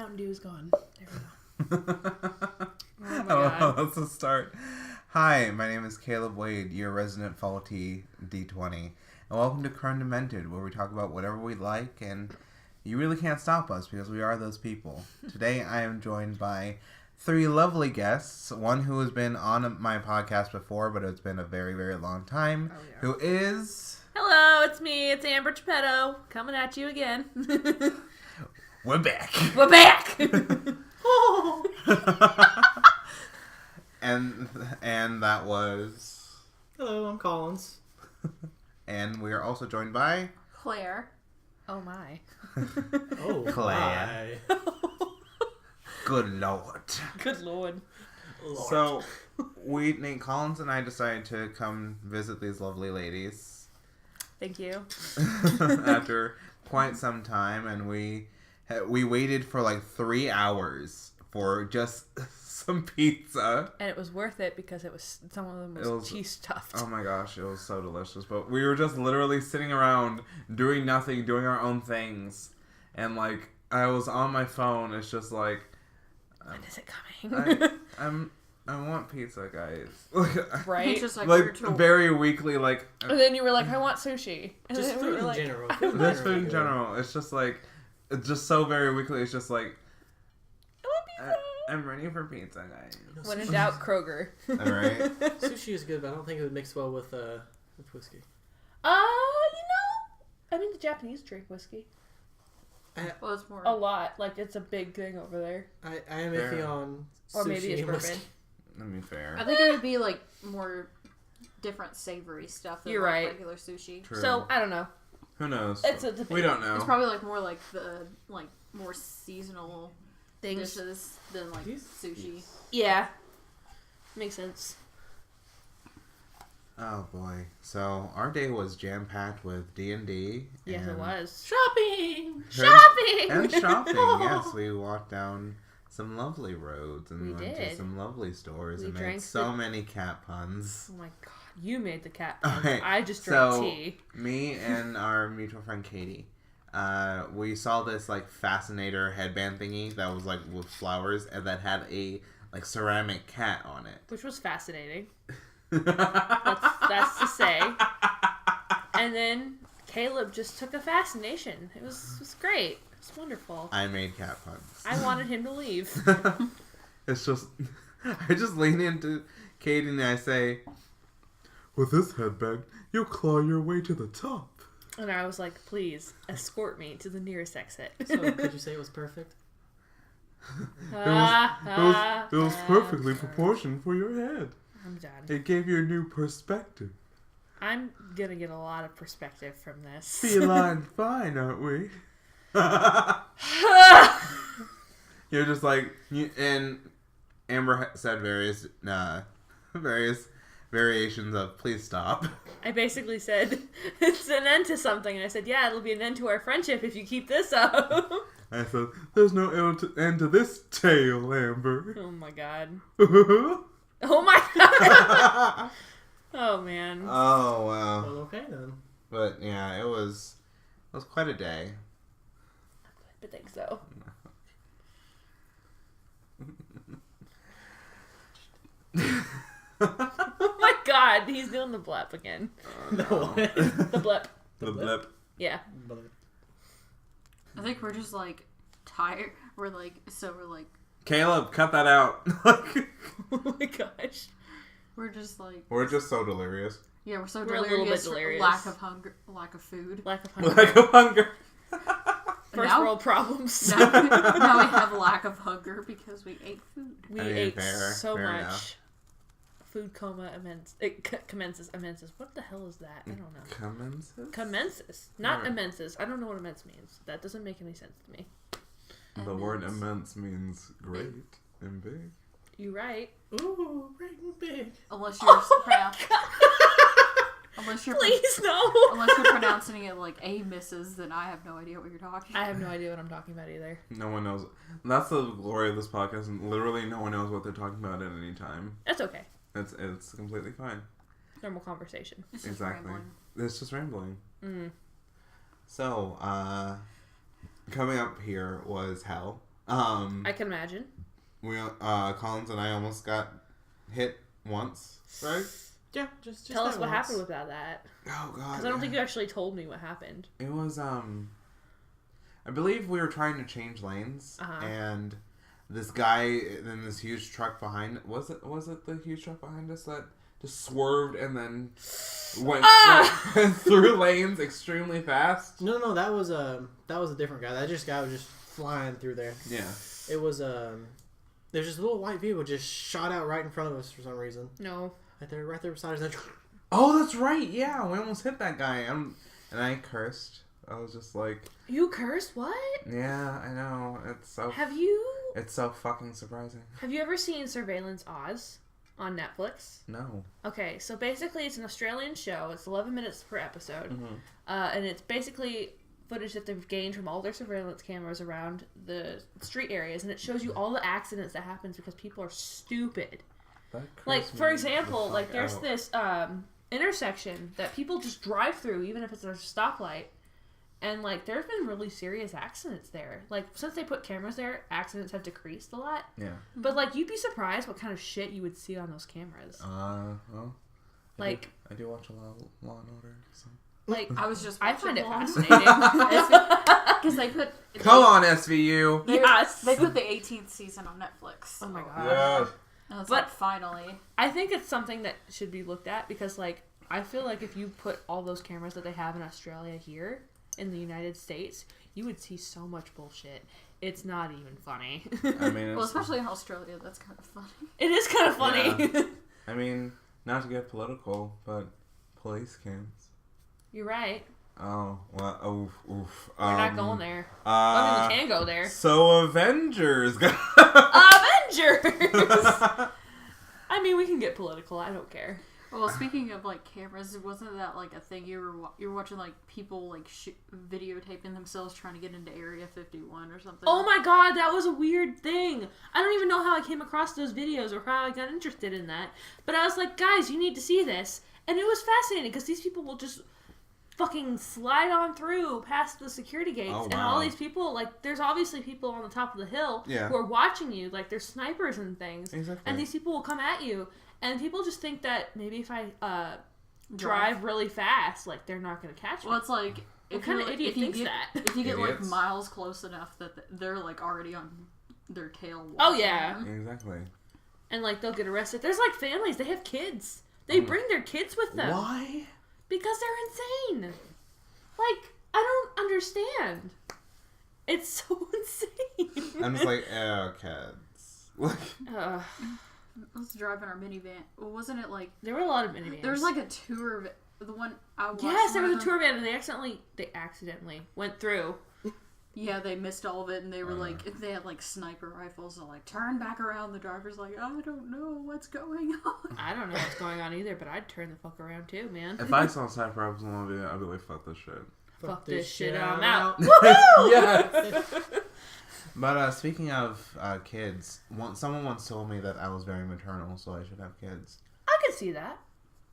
Mountain Dew is gone. There we go. Oh my God. Let's start. Hi, my name is Caleb Wade, your resident faulty D20. And welcome to Creme, Demented, where we talk about whatever we like, and you really can't stop us because we are those people. Today I am joined by three lovely guests. One who has been on my podcast before, but it's been a very, very long time. Oh, yeah. Who is... Hello, it's me. It's Amber Geppetto coming at you again. We're back. We're back. and that was... Hello, I'm Collins. And we are also joined by... Clare. Oh my. Oh, Clare. Good Lord. Good Lord. So, Nate Collins and I decided to come visit these lovely ladies. Thank you. After quite some time, and we waited for like 3 hours for just some pizza. And it was worth it because some of them was cheese stuffed. Oh my gosh, it was so delicious. But we were just literally sitting around doing nothing, doing our own things. And like, I was on my phone. It's just like... when is it coming? I want pizza, guys. Right? It's just like very weekly, like... And then you were like, I want sushi. And just food in like, general. Just food in general. It's just like... It's just so very weekly. It's just like... I want pizza. I'm ready for pizza, guys. When in doubt, Kroger. Alright. Sushi is good, but I don't think it would mix well with whiskey. I mean, the Japanese drink whiskey. Well, it's more... A lot. Like, it's a big thing over there. I am iffy on sushi. Or maybe it's and bourbon. whiskey. Let me fair. I think it would be, like, more different savory stuff than You're right. regular sushi. True. So, I don't know. Who knows? It's a debate. We don't know. It's probably, like, more like the, like, more seasonal Things. dishes than, like, sushi. Yeah. Makes sense. Oh boy. So, our day was jam-packed with D&D. Yes, it was. Shopping! And shopping, yes. We walked down some lovely roads and went to some lovely stores and made so many cat puns. Oh my god. You made the cat puns. Okay, I just drank tea. Me and our mutual friend Katie, we saw this like fascinator headband thingy that was like with flowers and that had a like ceramic cat on it. Which was fascinating. That's to say. And then Caleb just took a fascination. It was great. It's wonderful. I made cat puns. I wanted him to leave. It's just... I just lean into Katie and I say, with this headband, you'll claw your way to the top. And I was like, please, escort me to the nearest exit. So, could you say it was perfect? It was perfectly proportioned for your head. I'm done. It gave you a new perspective. I'm gonna get a lot of perspective from this. Feline fine, aren't we? You're just like, and Amber said various variations of please stop. I basically said, it's an end to something. And I said, yeah, it'll be an end to our friendship if you keep this up. I said, there's no end to this tale, Amber. Oh my god. Oh my god. Oh man. Oh wow. Well, okay then. But yeah, it was quite a day. I think so. Oh my god, he's doing the blep again. No. The blep. The blip. Yeah. I think we're just, like, tired. We're like... Caleb, cut that out. Oh my gosh. We're just, like... We're just so delirious. Yeah, we're so We're a delirious. little bit delirious. Lack of hunger. Lack of food. Lack of hunger. Lack of hunger. First world problems. Now we have lack of hunger because we ate food. We ate so much. Food coma commences. What the hell is that? I don't know. Commences. Not immenses. I don't know what immense means. That doesn't make any sense to me. The word immense means great and big. You right. Ooh, great and big. Unless you're Please no. Unless you're pronouncing it like a misses, then I have no idea what you're talking. I have no idea what I'm talking about either. No one knows. That's the glory of this podcast. Literally, no one knows what they're talking about at any time. That's okay. It's completely fine. Normal conversation. It's just Exactly. rambling. It's just rambling. Mm. So, coming up here was Hell. I can imagine. Collins and I almost got hit once, right? Yeah, just tell us what happened with that. Oh God! Because I don't think you actually told me what happened. It was I believe we were trying to change lanes, and this guy in this huge truck behind was it the huge truck behind us that just swerved and then went through lanes extremely fast? No, that was a different guy. That guy was just flying through there. Yeah. It was there's this little white vehicle just shot out right in front of us for some reason. No. Right there beside us. Oh, that's right. Yeah, we almost hit that guy. And I cursed. I was just like... You cursed? What? Yeah, I know. It's so... It's so fucking surprising. Have you ever seen Surveillance Oz on Netflix? No. Okay, so basically it's an Australian show. It's 11 minutes per episode. Mm-hmm. And it's basically footage that they've gained from all their surveillance cameras around the street areas. And it shows you all the accidents that happens because people are stupid. Like, for example, like there's this intersection that people just drive through even if it's a stoplight. And, like, there's been really serious accidents there. Like, since they put cameras there, accidents have decreased a lot. Yeah. But, like, you'd be surprised what kind of shit you would see on those cameras. Well, like... I do watch a lot of Law & Order, so... Like, I find it fascinating. Because they put... Come on, SVU! Yes! They put the 18th season on Netflix. Oh, my God. Yeah. And it's like, finally. I think it's something that should be looked at because, like, I feel like if you put all those cameras that they have in Australia here... in the United States, you would see so much bullshit. It's not even funny. I mean, well, especially in Australia, that's kind of funny. It is kind of funny. Yeah. I mean, not to get political, but police cams. You're right. Oh, well, oof. We're not going there. I mean, we can go there. So Avengers. Avengers! I mean, we can get political. I don't care. Well, speaking of, like, cameras, wasn't that, like, a thing you were watching, like, people, like, videotaping themselves trying to get into Area 51 or something? Oh my God, that was a weird thing. I don't even know how I came across those videos or how I got interested in that. But I was like, guys, you need to see this. And it was fascinating because these people will just fucking slide on through past the security gates. Oh, wow. And all these people, like, there's obviously people on the top of the hill who are watching you. Like, there's snipers and things. Exactly. And these people will come at you. And people just think that maybe if I drive really fast, like, they're not going to catch me. Well, it's like... What kind of idiot thinks that? If you get, like, miles close enough that they're, like, already on their tail. Oh, yeah. Exactly. And, like, they'll get arrested. There's, like, families. They have kids. They bring their kids with them. Why? Because they're insane. Like, I don't understand. It's so insane. I'm just like, kids. Like... I was driving our minivan. Wasn't it like... There were a lot of minivans. There was like a tour of... The one I watched... Yes, there was a tour van and they accidentally went through. Yeah, they missed all of it and they were like... They had like sniper rifles and like, turn back around. The driver's like, I don't know what's going on. I don't know what's going on either, but I'd turn the fuck around too, man. If I saw sniper rifles on the video, I'd be like, fuck this shit. Fuck this shit, I'm out. Yes! But speaking of kids, someone once told me that I was very maternal, so I should have kids. I could see that.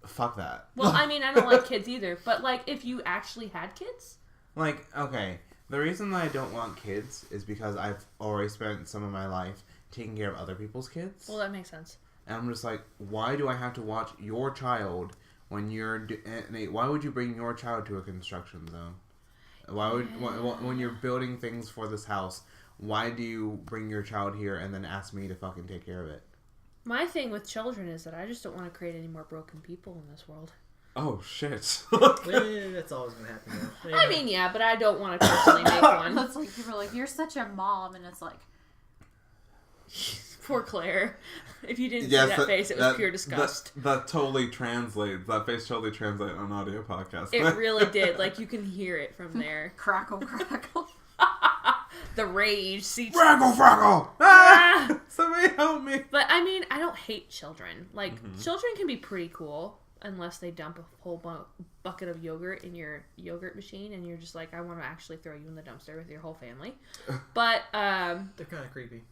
Fuck that. Well, I mean, I don't like kids either, but, like, if you actually had kids? Like, okay, the reason that I don't want kids is because I've already spent some of my life taking care of other people's kids. Well, that makes sense. And I'm just like, why do I have to watch your child when you're... why would you bring your child to a construction zone? Why would when you're building things for this house... Why do you bring your child here and then ask me to fucking take care of it? My thing with children is that I just don't want to create any more broken people in this world. Oh, shit. That's always going to happen. Yeah. I mean, yeah, but I don't want to personally make one. That's like, people are like, you're such a mom, and it's like... Poor Claire. If you didn't see that face, it was pure disgust. That totally translates. That face totally translates on audio podcast. It really did. Like, you can hear it from there. Crackle, crackle. The rage. Fraggle! Ah! Somebody help me. But, I mean, I don't hate children. Like, children can be pretty cool unless they dump a whole bucket of yogurt in your yogurt machine and you're just like, I want to actually throw you in the dumpster with your whole family. But, they're kind of creepy.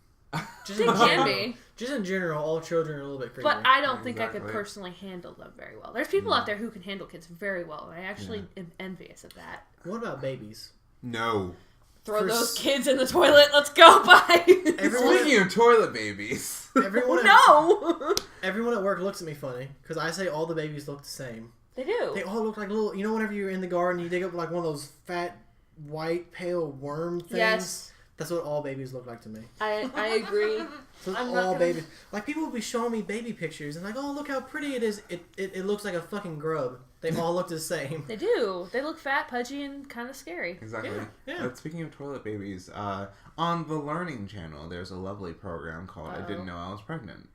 They can be. Just in general, all children are a little bit creepy. But I don't think I could personally handle them very well. There's people out there who can handle kids very well, and I actually am envious of that. What about babies? No. Throw those kids in the toilet. Let's go. Bye. Speaking of toilet babies. Everyone at work looks at me funny because I say all the babies look the same. They do. They all look like little. You know, whenever you're in the garden, you dig up like one of those fat, white, pale worm things. Yes. That's what all babies look like to me. I agree. So all babies. Like, people will be showing me baby pictures and like, oh, look how pretty it is. It looks like a fucking grub. They all look the same. They do. They look fat, pudgy, and kind of scary. Exactly. Yeah. But speaking of toilet babies, on the Learning Channel, there's a lovely program called I Didn't Know I Was Pregnant.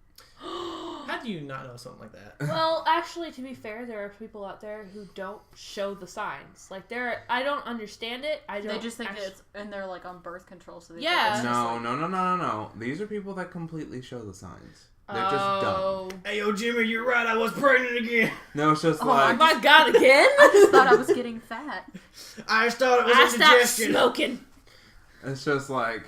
How do you not know something like that? Well, actually, to be fair, there are people out there who don't show the signs. Like, I don't understand it. They just think it's, and they're like on birth control. So they No. These are people that completely show the signs. They're just dumb. Hey, yo, Jimmy, you're right. I was pregnant again. No, it's just like... Oh, my God, again? I just thought I was getting fat. I just thought it was indigestion. Smoking. It's just like,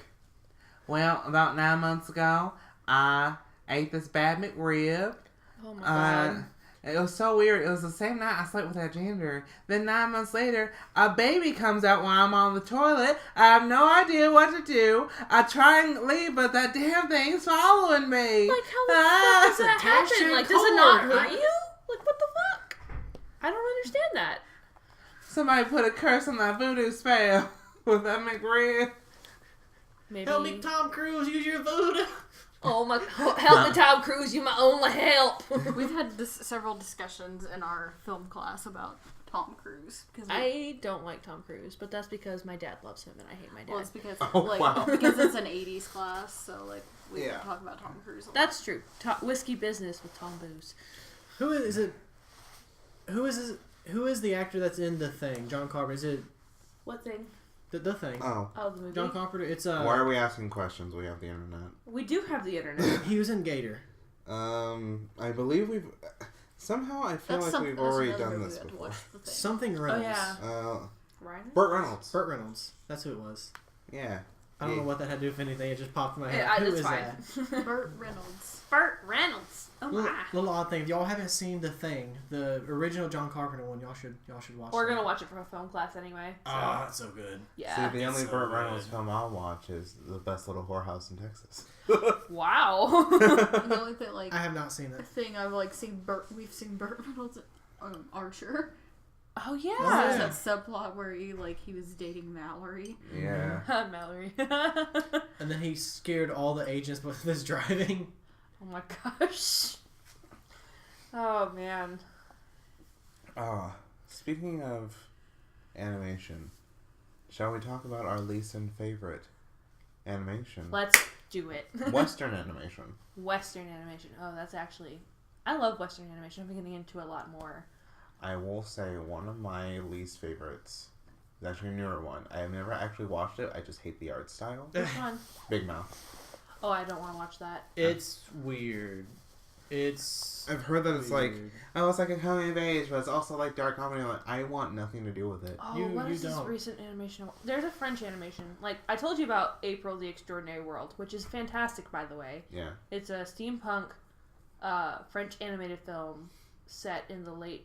well, about 9 months ago, I ate this bad McRib. Oh, my God. It was so weird. It was the same night I slept with that janitor. Then 9 months later, a baby comes out while I'm on the toilet. I have no idea what to do. I try and leave, but that damn thing's following me. Like, how the fuck does that happen? Like, does it not hurt you? Like, what the fuck? I don't understand that. Somebody put a curse on that voodoo spell with that McRib. Maybe. Help me, Tom Cruise, use your voodoo. Oh my! Help me, Tom Cruise. You my only help. We've had several discussions in our film class about Tom Cruise because I don't like Tom Cruise, but that's because my dad loves him and I hate my dad. Well, it's because because it's an '80s class, so like we can talk about Tom Cruise a lot. That's true. Whiskey business with Tom Booze. Who is it? Who is the actor that's in The Thing? John Carpenter. Is it what thing? The Thing. Oh, the movie. John Carpenter. It's Why are we asking questions? We have the internet. We do have the internet. He was in Gator. I believe we've somehow I feel like we've already done this before. Something Reynolds. Oh yeah. Burt Reynolds. Burt Reynolds. That's who it was. Yeah. I don't know what that had to do with anything. It just popped in my head. Who is fine. that? Burt Reynolds. Burt Reynolds. Oh my. Little odd thing. If y'all haven't seen The Thing, the original John Carpenter one, y'all should watch. We're gonna watch it for a film class anyway. So. Oh, that's so good. Yeah. See, the only Burt Reynolds film I'll watch is The Best Little Whorehouse in Texas. Wow. The only thing, like, I have not seen it. Thing I've like seen we've seen Burt Reynolds Archer. Oh yeah. That subplot where he was dating Mallory. Yeah. Mallory. And then he scared all the agents with his driving. Oh my gosh. Oh man. Speaking of animation, shall we talk about our least and favorite animation? Let's do it. Western animation. Western animation. Oh, that's actually... I love Western animation. I'm getting into a lot more. I will say one of my least favorites is actually a newer one. I have never actually watched it. I just hate the art style. Which one? Big Mouth. Oh, I don't want to watch that. It's weird. I've heard that it's weird. It's like a coming of age, but it's also like dark comedy. I'm like, I want nothing to do with it. Oh, what is this recent animation? There's a French animation. Like, I told you about April the Extraordinary World, which is fantastic, by the way. Yeah. It's a steampunk French animated film set in the late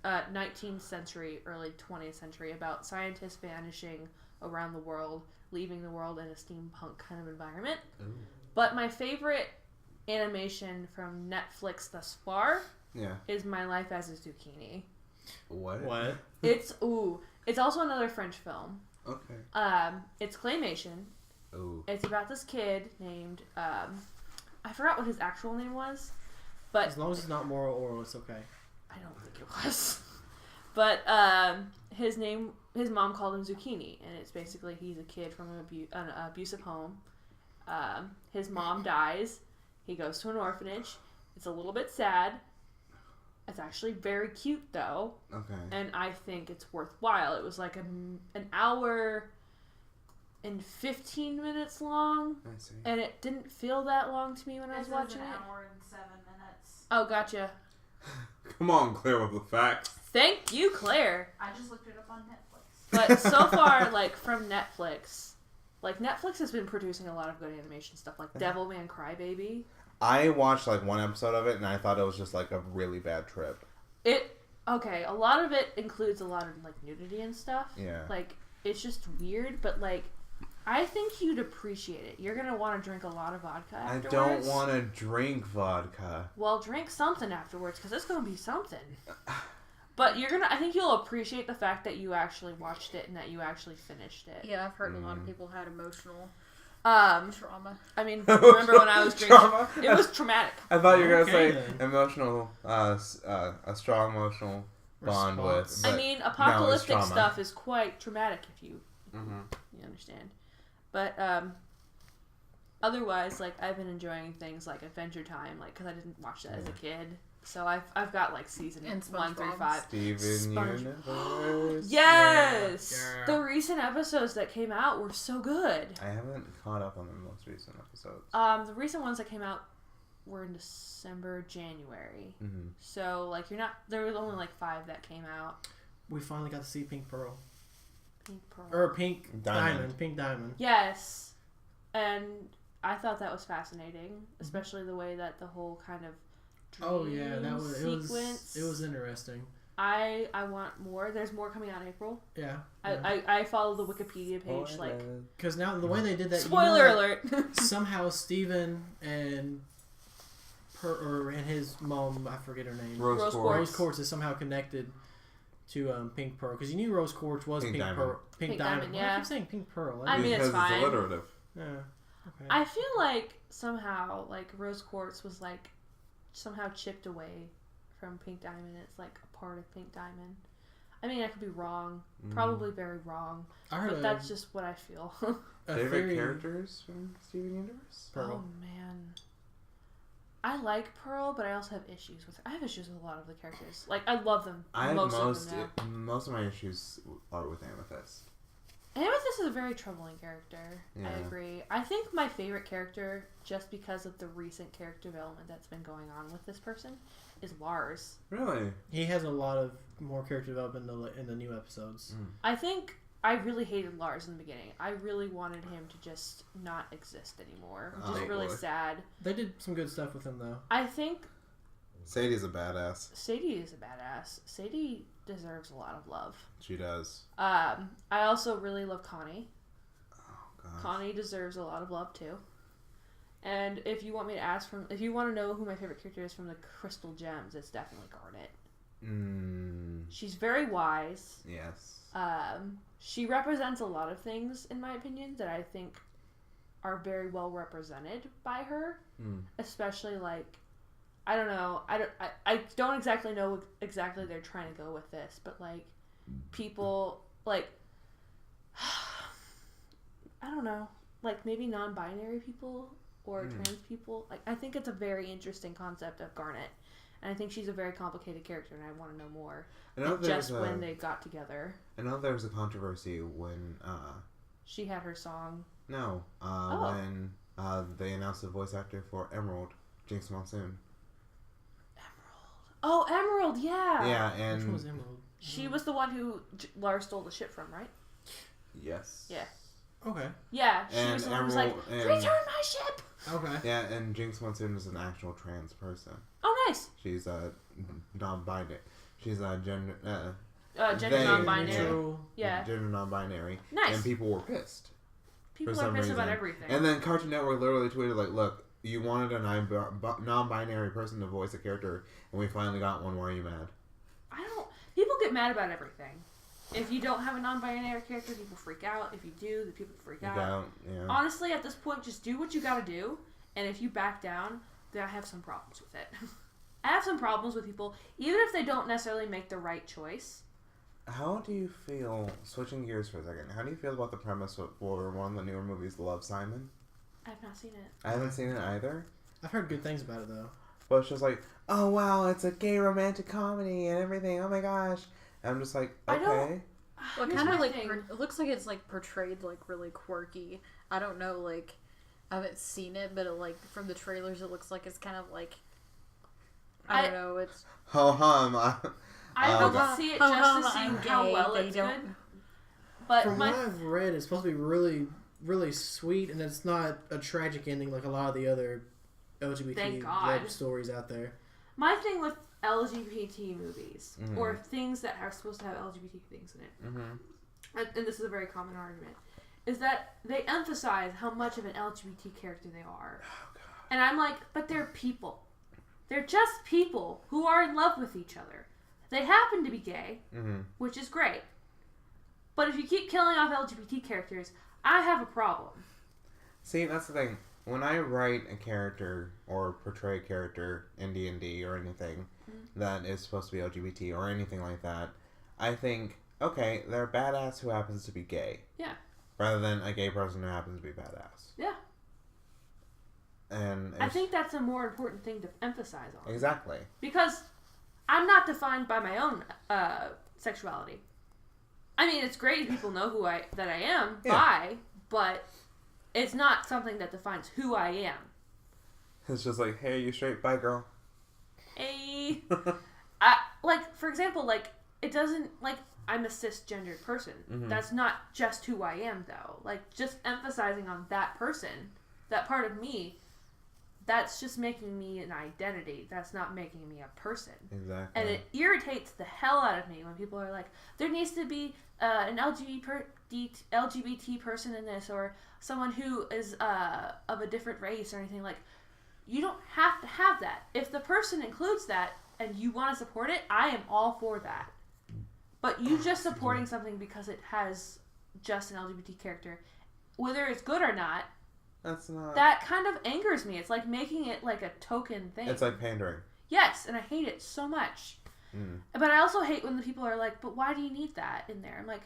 19th century, early 20th century, about scientists vanishing around the world, leaving the world in a steampunk kind of environment. Ooh. But my favorite animation from Netflix thus far is My Life as a Zucchini. What? It's also another French film. Okay. It's claymation. Ooh. It's about this kid named I forgot what his actual name was, but as long as it's not Moral Oral, it's okay. I don't think it was. But his mom called him Zucchini, and it's basically he's a kid from an abusive home. His mom dies. He goes to an orphanage. It's a little bit sad. It's actually very cute, though. Okay. And I think it's worthwhile. It was like an hour and 15 minutes long. I see. And it didn't feel that long to me when I was watching it. An hour and 7 minutes. Oh, gotcha. Come on, Claire, with the facts. Thank you, Claire. I just looked it up on Netflix. But so far, from Netflix, Netflix has been producing a lot of good animation stuff, like Devilman Crybaby. I watched one episode of it, and I thought it was just a really bad trip. A lot of it includes a lot of nudity and stuff. Yeah. It's just weird, but I think you'd appreciate it. You're gonna want to drink a lot of vodka afterwards. I don't want to drink vodka. Well, drink something afterwards, because it's gonna be something. But I think you'll appreciate the fact that you actually watched it and that you actually finished it. Yeah, I've heard a lot of people had emotional trauma. I mean, remember when I was drinking? Trauma? It was traumatic. I thought you were going to say then. emotional, a strong emotional bond response. with. I mean, apocalyptic stuff is quite traumatic if you understand. But otherwise, like, I've been enjoying things like Adventure Time, like, because I didn't watch that as a kid. So I've got like season 1 through 5. Steven Universe. Yes! Yeah. The recent episodes that came out were so good. I haven't caught up on the most recent episodes. The recent ones that came out were in December, January. Mm-hmm. So like there was only like 5 that came out. We finally got to see Pink Pearl. Pink Pearl. Or Pink Diamond. Pink Diamond. Yes. And I thought that was fascinating, especially the way that the whole kind of sequence. It was interesting. I want more. There's more coming out in April. Yeah. I follow the Wikipedia page because now the way they did that. Spoiler alert. Somehow Steven and his mom, I forget her name. Rose Quartz is somehow connected to Pink Pearl because you knew Rose Quartz was Pink Pearl. Pink Diamond. Yeah. Why I keep saying Pink Pearl? I mean, it's fine. It's alliterative. Yeah. Okay. I feel like somehow like Rose Quartz was like somehow chipped away from Pink Diamond. It's like a part of Pink Diamond. I mean, I could be wrong. Probably very wrong. But that's just what I feel. Favorite characters from Steven Universe? Pearl. Oh, man. I like Pearl, but I also have issues with her. I have issues with a lot of the characters. Like, I love them. Most of my issues are with Amethyst. Amethyst is a very troubling character. Yeah. I agree. I think my favorite character, just because of the recent character development that's been going on with this person, is Lars. Really? He has a lot of more character development in the new episodes. I think I really hated Lars in the beginning. I really wanted him to just not exist anymore, which is really sad. They did some good stuff with him, though. I think Sadie's a badass. Sadie is a badass. Sadie deserves a lot of love. She does. I also really love Connie. Oh god. Connie deserves a lot of love too. And if you want me to if you want to know who my favorite character is from the Crystal Gems, it's definitely Garnet. She's very wise. Yes. She represents a lot of things, in my opinion, that I think are very well represented by her. Especially like, I don't know. I don't exactly know what exactly they're trying to go with this, but like people like I don't know, like maybe non-binary people or trans people. Like I think it's a very interesting concept of Garnet, and I think she's a very complicated character, and I want to know more. Just when they got together. I know there was a controversy when she had her song. No, when they announced the voice actor for Emerald, Jinx Monsoon. Oh, Emerald, yeah. Yeah, and... Which one was Emerald? She was the one who Lars stole the ship from, right? Yes. Yeah. Okay. Yeah, she was the one who was like, return my ship! Okay. Yeah, and Jinx Monsoon is an actual trans person. Oh, nice. She's a non-binary. She's a gender... gender non-binary. Yeah. Gender non-binary. Nice. And people were pissed. People are pissed about everything. And then Cartoon Network literally tweeted like, look, you wanted a non-binary person to voice a character, and we finally got one. Why are you mad? People get mad about everything. If you don't have a non-binary character, people freak out. If you do, the people freak out. Yeah. Honestly, at this point, just do what you gotta do, and if you back down, then I have some problems with it. I have some problems with people, even if they don't necessarily make the right choice. How do you feel, switching gears for a second, how do you feel about the premise for one of the newer movies, Love, Simon? I've not seen it. I haven't seen it either. I've heard good things about it, though. But it's just like, oh wow, it's a gay romantic comedy and everything, oh my gosh. And I'm just like, okay. Well, kind of like, it looks like it's like portrayed like really quirky. I don't know, like, I haven't seen it, but it, like, from the trailers it looks like it's kind of like, I don't know, it's... I would see it just to see how well it's good. But from what I've read, it's supposed to be really, really sweet, and it's not a tragic ending like a lot of the other LGBT love stories out there. My thing with LGBT movies, or things that are supposed to have LGBT things in it, and this is a very common argument, is that they emphasize how much of an LGBT character they are. Oh, God. And I'm like, but they're people. They're just people who are in love with each other. They happen to be gay, which is great. But if you keep killing off LGBT characters, I have a problem. See, that's the thing. When I write a character or portray a character in D&D or anything that is supposed to be LGBT or anything like that, I think, okay, they're a badass who happens to be gay. Yeah. Rather than a gay person who happens to be badass. Yeah. And I think that's a more important thing to emphasize on. Exactly. Because I'm not defined by my own sexuality. I mean, it's great if people know that I am bi, but it's not something that defines who I am. It's just like, hey, you straight bi girl? Hey. For example, it doesn't, I'm a cisgendered person. That's not just who I am, though. Just emphasizing on that person, that part of me, that's just making me an identity. That's not making me a person. Exactly. And it irritates the hell out of me when people are like, there needs to be an LGBT person in this, or someone who is of a different race or anything. You don't have to have that. If the person includes that and you want to support it, I am all for that. But you just supporting something because it has just an LGBT character, whether it's good or not, that's not... That kind of angers me. It's like making it like a token thing. It's like pandering. Yes, and I hate it so much. But I also hate when the people are like, but why do you need that in there? I'm like,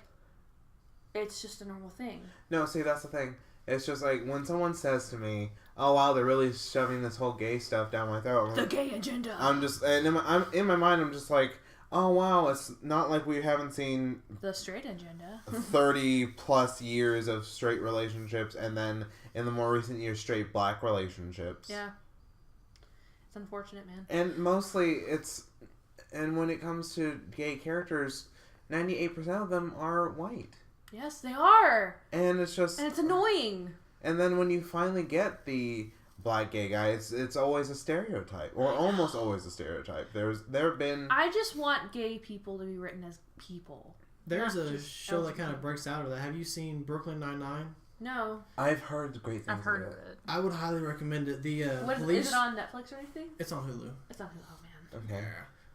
it's just a normal thing. No, see, that's the thing. It's just like when someone says to me, oh wow, they're really shoving this whole gay stuff down my throat. The gay agenda. I'm just, and in my mind, I'm just like, oh wow, it's not like we haven't seen the straight agenda. 30 plus years of straight relationships, and then in the more recent years, straight black relationships. Yeah. It's unfortunate, man. And mostly and when it comes to gay characters, 98% of them are white. Yes, they are. And it's annoying. And then when you finally get the black gay guy, it's always a stereotype, or almost always a stereotype. There have been... I just want gay people to be written as people. There's a show that kind of breaks out of that. Have you seen Brooklyn Nine-Nine? No. I've heard great things. I've heard of it. I would highly recommend it. The is it on Netflix or anything? It's on Hulu. It's on Hulu. Oh man. Okay.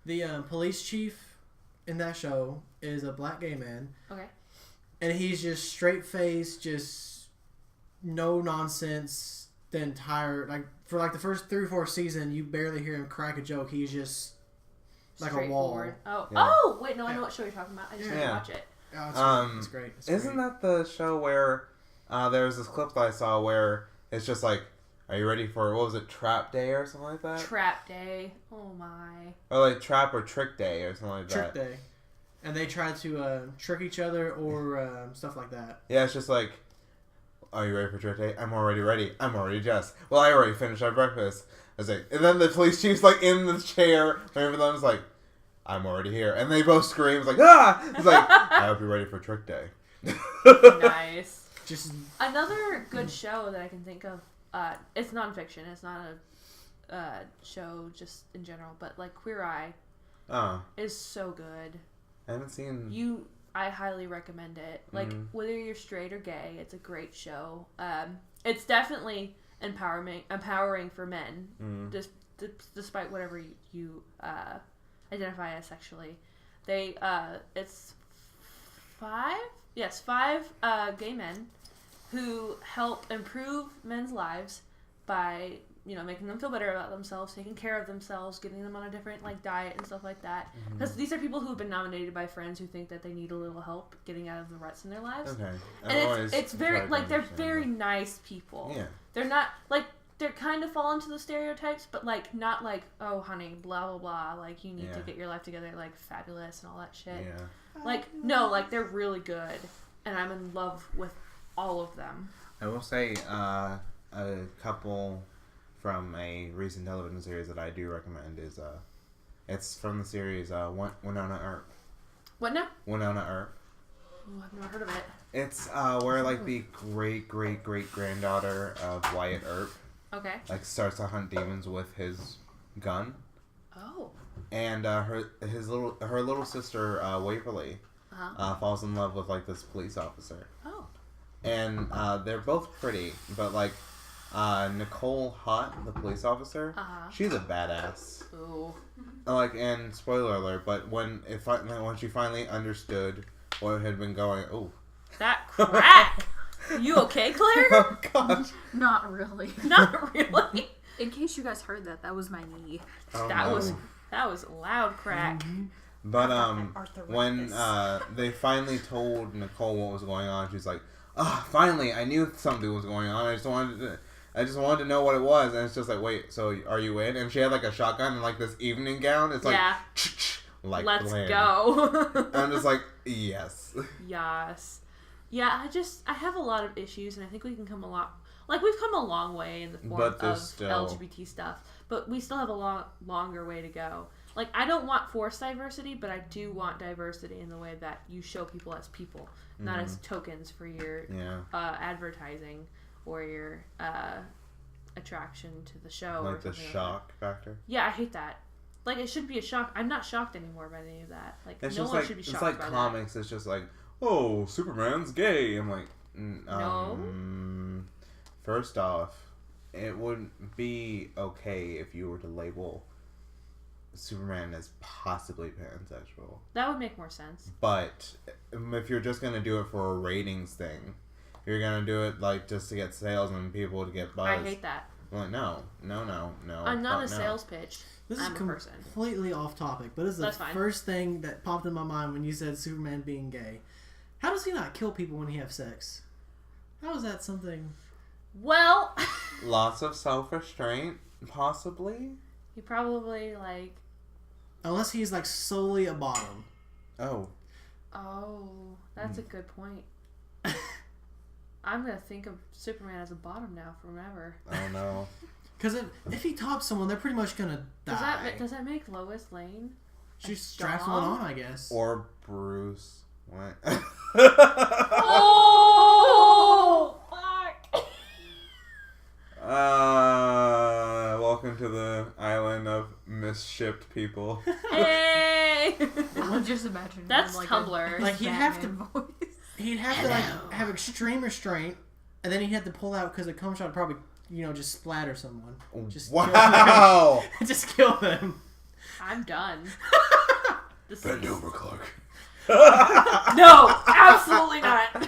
The police chief in that show is a black gay man. Okay. And he's just straight faced, just no nonsense. The entire for the first 3 or 4 seasons, you barely hear him crack a joke. He's just like a wall. Oh, yeah. Oh, wait, no, I know what show you're talking about. I just need to watch it. Oh, it's great. Isn't that the show where there was this clip that I saw where it's just like, are you ready for, what was it, Trap Day or something like that? Trap Day. Oh my. Or Trap or Trick Day or something like that. Trick Day. And they try to trick each other or stuff like that. Yeah, it's just like, are you ready for Trick Day? I'm already ready. I'm already dressed. Well, I already finished our breakfast. I was like, and then the police chief's in the chair. Wherever them is like, I'm already here. And they both scream. It's like, ah! It's like, I hope you're ready for Trick Day. Nice. Just another good show that I can think of. It's nonfiction. It's not a show just in general, but Queer Eye is so good. I haven't seen... I highly recommend it. Whether you're straight or gay, it's a great show. It's definitely empowering for men, despite whatever you identify as sexually. It's 5 gay men who help improve men's lives by making them feel better about themselves, taking care of themselves, getting them on a different diet and stuff like that. Because these are people who have been nominated by friends who think that they need a little help getting out of the ruts in their lives. Okay. And it's very they're very nice people. Yeah. They're not they're kind of fall into the stereotypes, but not oh honey, blah blah blah, you need to get your life together, fabulous and all that shit. Yeah. No, they're really good, and I'm in love with all of them. I will say a couple from a recent television series that I do recommend is it's from the series Winona Earp. What now? Winona Earp. Oh, I've never heard of it. It's where the great granddaughter of Wyatt Earp starts to hunt demons with his gun. Oh. And her little sister Waverly falls in love with this police officer. Oh. and they're both pretty, but like Nicole Hott, the police officer, she's a badass. Ooh. Like, and spoiler alert, but when she finally understood what had been going, that crack. You okay, Claire? Oh gosh. Not really. Not really. In case you guys heard that was my knee. Oh, that was loud crack. Mm-hmm. But when they finally told Nicole what was going on, she's like, finally, I knew something was going on. I just wanted to know what it was. And it's just like, wait, so are you in? And she had like a shotgun and like this evening gown. It's like, like let's bland. Go. And I'm just like, yes. Yes. Yeah, I have a lot of issues, and I think we can come a lot. Like, we've come a long way in the form of LGBT stuff, but we still have a longer way to go. Like, I don't want forced diversity, but I do want diversity in the way that you show people as people, not as tokens for your advertising or your attraction to the show. Like the shock factor? Yeah, I hate that. Like, it should be a shock. I'm not shocked anymore by any of that. Like, it's no just one like, should be shocked it's like by comics. that. It's just like, oh, Superman's gay. I'm like, no. First off, it wouldn't be okay if you were to label Superman as possibly pansexual. That would make more sense. But if you're just gonna do it for a ratings thing, you're gonna do it like just to get sales and people to get buzz. I hate that. I'm like, no. I'm not a sales pitch. This is completely off topic, but this is the first thing that popped in my mind when you said Superman being gay. How does he not kill people when he has sex? How is that something? Well, lots of self-restraint, possibly. He probably like. Unless he's like solely a bottom. Oh, that's a good point. I'm gonna think of Superman as a bottom now forever. Oh no. Because if he tops someone, they're pretty much gonna die. Does that make Lois Lane? She straps one on, I guess. Or Bruce. What? Oh, fuck! Welcome to the island of misshipped people. Hey! I'm just imagining. That's like Tumblr. Like he'd have to like have extreme restraint, and then he'd have to pull out because a cum shot would probably just splatter someone. Just wow! Kill just kill them. I'm done. Bend over, Clark. No, absolutely not.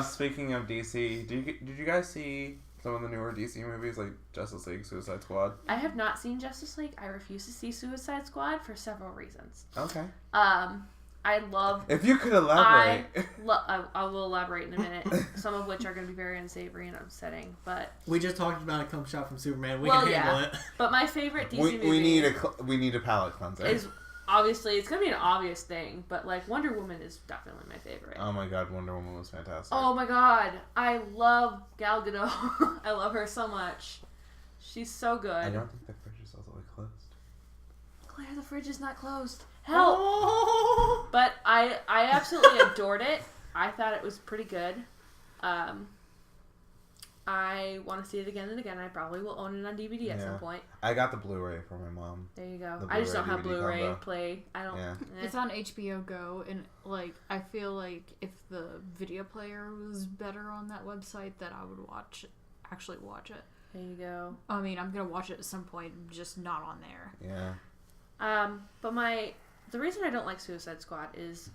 Speaking of DC, did you guys see some of the newer DC movies like Justice League, Suicide Squad? I have not seen Justice League. I refuse to see Suicide Squad for several reasons. Okay. I love... If you could elaborate. I will elaborate in a minute. Some of which are going to be very unsavory and upsetting, but... We just talked about a cum shot from Superman. We can handle it. But my favorite DC movie... We need a palate cleanser. Obviously, it's going to be an obvious thing, but, like, Wonder Woman is definitely my favorite. Oh my god, Wonder Woman was fantastic. Oh my god, I love Gal Gadot. I love her so much. She's so good. I don't think the fridge is all the way closed. Claire, the fridge is not closed. Help! Oh. But I absolutely adored it. I thought it was pretty good. I want to see it again and again. I probably will own it on DVD at some point. I got the Blu-ray for my mom. There you go. I just don't have Blu-ray combo. play. I don't. Yeah. It's on HBO Go, and like I feel like if the video player was better on that website, that I would actually watch it. There you go. I mean, I'm gonna watch it at some point, just not on there. Yeah. But the reason I don't like Suicide Squad is,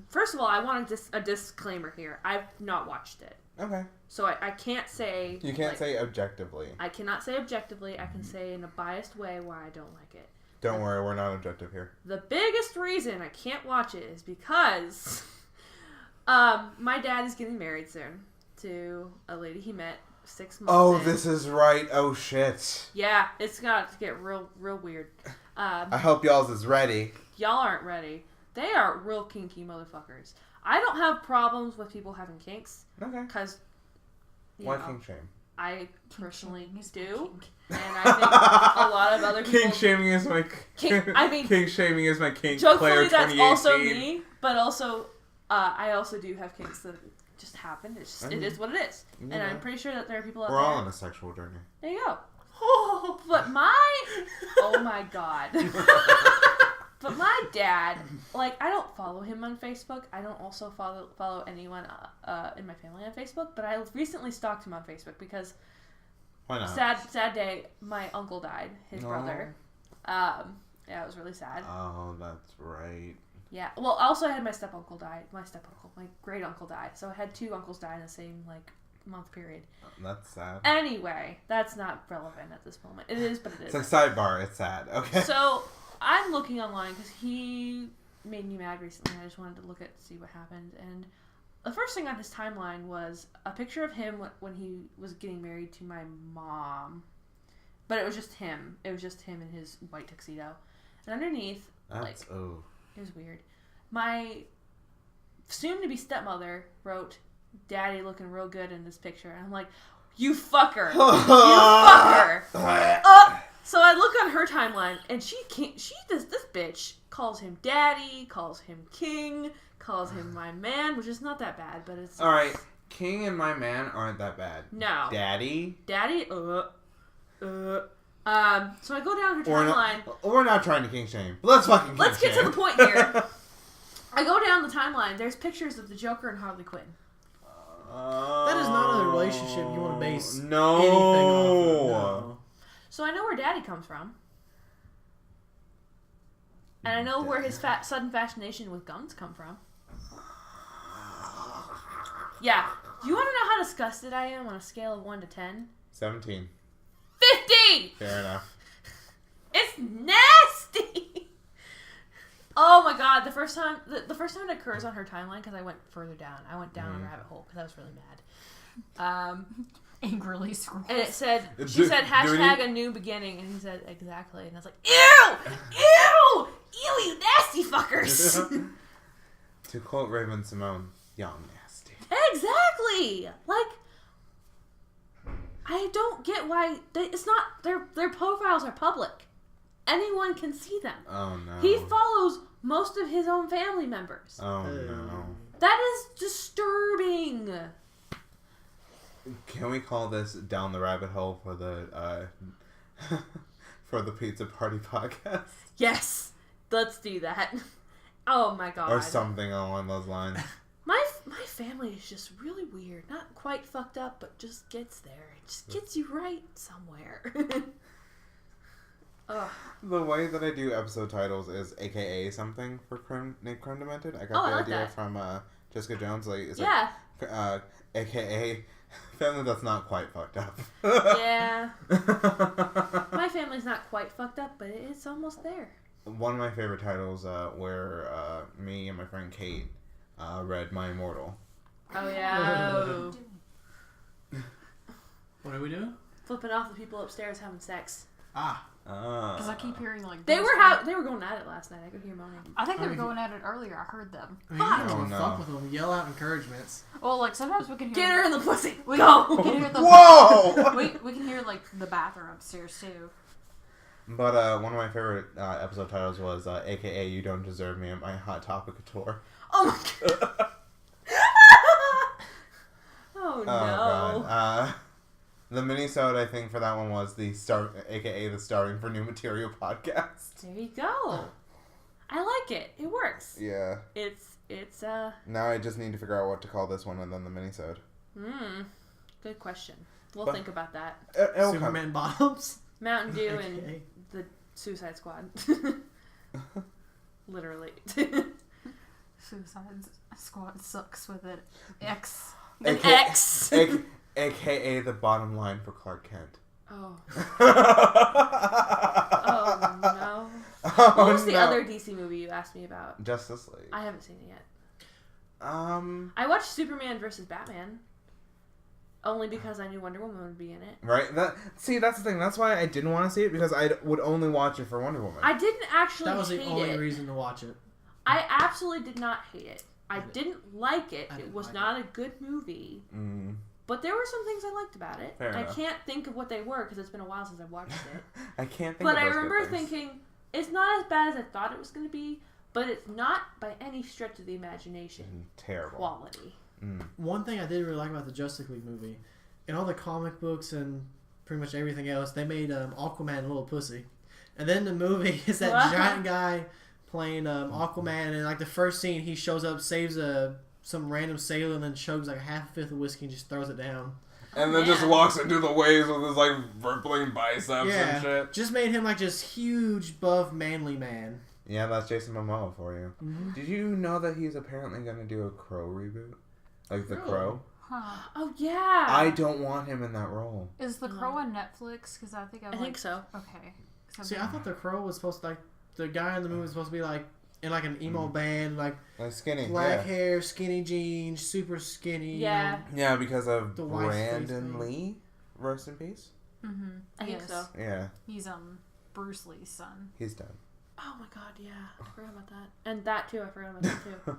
first of all, I want a disclaimer here. I've not watched it. Okay. So I can't say... You can't say objectively. I cannot say objectively. I can say in a biased way why I don't like it. Don't worry, we're not objective here. The biggest reason I can't watch it is because my dad is getting married soon to a lady he met 6 months in. This is right. Oh, shit. Yeah, it's got to get real weird. I hope y'all's is ready. Y'all aren't ready. They are real kinky motherfuckers. I don't have problems with people having kinks. Okay. Because, why kink shame? I personally do. And I think a lot of other people... Kink shaming is my... kink shaming is my kink. Jokefully, Clare, that's also me. But also, I also do have kinks that just happen. It is what it is. Yeah. And I'm pretty sure that there are people out there... We're all on a sexual journey. There you go. But oh my god. But my dad, like, I don't follow him on Facebook. I don't also follow anyone in my family on Facebook. But I recently stalked him on Facebook because why not? Sad day. My uncle died. His brother. Yeah, it was really sad. Oh, that's right. Yeah. Well, also I had my step-uncle die. My great-uncle died. So I had 2 uncles die in the same, like, month period. That's sad. Anyway, that's not relevant at this moment. It is, but it is. It's like sidebar. It's sad. Okay. So I'm looking online because he made me mad recently. I just wanted to see what happened. And the first thing on his timeline was a picture of him when he was getting married to my mom. But it was just him. It was just him in his white tuxedo. And underneath, it was weird. My soon-to-be stepmother wrote, "Daddy looking real good in this picture." And I'm like, you fucker. You fucker. So I look on her timeline, and this bitch calls him daddy, calls him king, calls him my man, which is not that bad, but it's... Alright, king and my man aren't that bad. No. Daddy? So I go down her timeline. We're not trying to king shame. Let's fucking king Let's get shame. to the point here. I go down the timeline. There's pictures of the Joker and Harley Quinn. That is not a relationship you want to base anything No. off of. No. So I know where Daddy comes from. And I know where his sudden fascination with guns come from. Yeah. Do you want to know how disgusted I am on a scale of 1 to 10? 17. 50! Fair enough. It's nasty! Oh my god, the first time it occurs on her timeline, because I went further down. I went down a rabbit hole, because I was really mad. Angrily scrolls. And it said, she said, hashtag a new beginning, and he said, exactly. And I was like, ew! Ew! Ew, you nasty fuckers! To quote Raven Simone, y'all nasty. Exactly! Like, I don't get why, it's not, their profiles are public. Anyone can see them. Oh no. He follows most of his own family members. Oh no. That is disturbing. Can we call this Down the Rabbit Hole for the for the Pizza Party podcast? Yes, let's do that. Oh my god. Or something along those lines. My family is just really weird. Not quite fucked up, but just gets there. It just gets you right somewhere. The way that I do episode titles is AKA something for Demented. I got the idea that. from Jessica Jones. Like, it's yeah. like AKA family that's not quite fucked up. Yeah. My family's not quite fucked up, but it's almost there. One of my favorite titles where me and my friend Kate read My Immortal. Oh yeah. What are we doing? Flipping off the people upstairs having sex. Because I keep hearing like they were going at it last night. I could hear moaning. I think they were going at it earlier. I heard them. I mean, you don't fuck with them. Yell out encouragements. Well, like sometimes we can hear. Get her in the pussy. We Go. can hear the. Whoa! we can hear like the bathroom upstairs too. But one of my favorite episode titles was AKA You Don't Deserve Me at My Hot Topic Tour. Oh my god. Oh no. God. The mini-sode, I think, for that one was AKA the Starting for New Material podcast. There you go. I like it. It works. Yeah. It's Now I just need to figure out what to call this one and then the mini-sode. Good question. We'll think about that. Superman bottoms? Mountain Dew and the Suicide Squad. Literally. Suicide Squad sucks with it. X. An X. AKA the bottom line for Clark Kent. Oh. Oh no. What was the other DC movie you asked me about? Justice League. I haven't seen it yet. I watched Superman versus Batman. Only because I knew Wonder Woman would be in it. Right? That's the thing. That's why I didn't want to see it, because I would only watch it for Wonder Woman. I didn't actually hate it. That was the only reason to watch it. I absolutely did not hate it. I didn't like it. It was not a good movie. But there were some things I liked about it. Fair enough. I can't think of what they were because it's been a while since I've watched it. I can't think but of I those remember good things. thinking, it's not as bad as I thought it was going to be, but it's not by any stretch of the imagination terrible quality. One thing I did really like about the Justice League movie, in all the comic books and pretty much everything else, they made Aquaman a little pussy. And then the movie is that giant guy playing Aquaman, and like the first scene, he shows up, saves some random sailor, and then chugs like half a fifth of whiskey and just throws it down. And then just walks into the waves with his like rippling biceps and shit. Just made him like this huge, buff, manly man. Yeah, that's Jason Momoa for you. Mm-hmm. Did you know that he's apparently going to do a Crow reboot? Like The Crow? Huh. Oh, yeah. I don't want him in that role. Is The Crow on Netflix? Because I think so. Okay. See, I thought The Crow was supposed to, like, the guy in the movie was supposed to be like in like an emo band, like skinny, black hair, skinny jeans, super skinny. Yeah. Yeah, because of The Brandon Lee. Rest in peace. Mm-hmm. I think so. Yeah. He's Bruce Lee's son. He's dead. Oh my god, yeah. I forgot about that. And that too, I forgot about that too.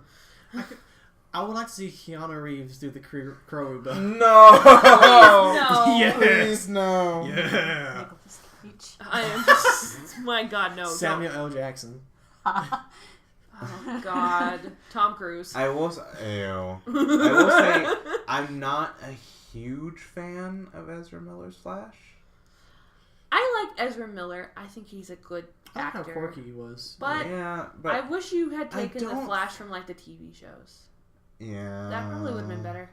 I would like to see Keanu Reeves do the Crow reboot. No! No! Yes. Please, no. Yeah. Nicolas Cage. I am just... My god, no. Samuel L. Jackson. Oh god. Tom Cruise. I will say, I'm not a huge fan of Ezra Miller's Flash. I like Ezra Miller. I think he's a good I like actor. how quirky he was. But, but I wish you had taken the Flash from like the TV shows. Yeah. That probably would have been better.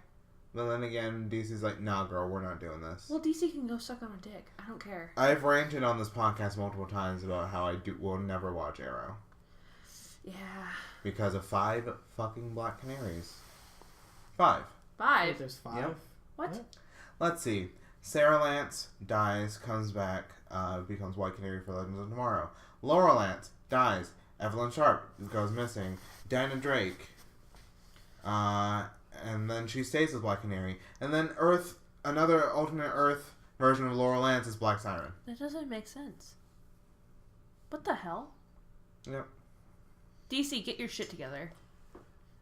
But then again, DC's like, nah, girl, we're not doing this. Well, DC can go suck on a dick. I don't care. I've ranted on this podcast multiple times about how will never watch Arrow. Yeah. Because of 5 fucking Black Canaries. 5. Wait, there's 5? Yep. What? Let's see. Sarah Lance dies, comes back, becomes White Canary for Legends of Tomorrow. Laura Lance dies. Evelyn Sharp goes missing. Dinah Drake. And then she stays with Black Canary. And then another alternate Earth version of Laura Lance is Black Siren. That doesn't make sense. What the hell? Yep. DC, get your shit together.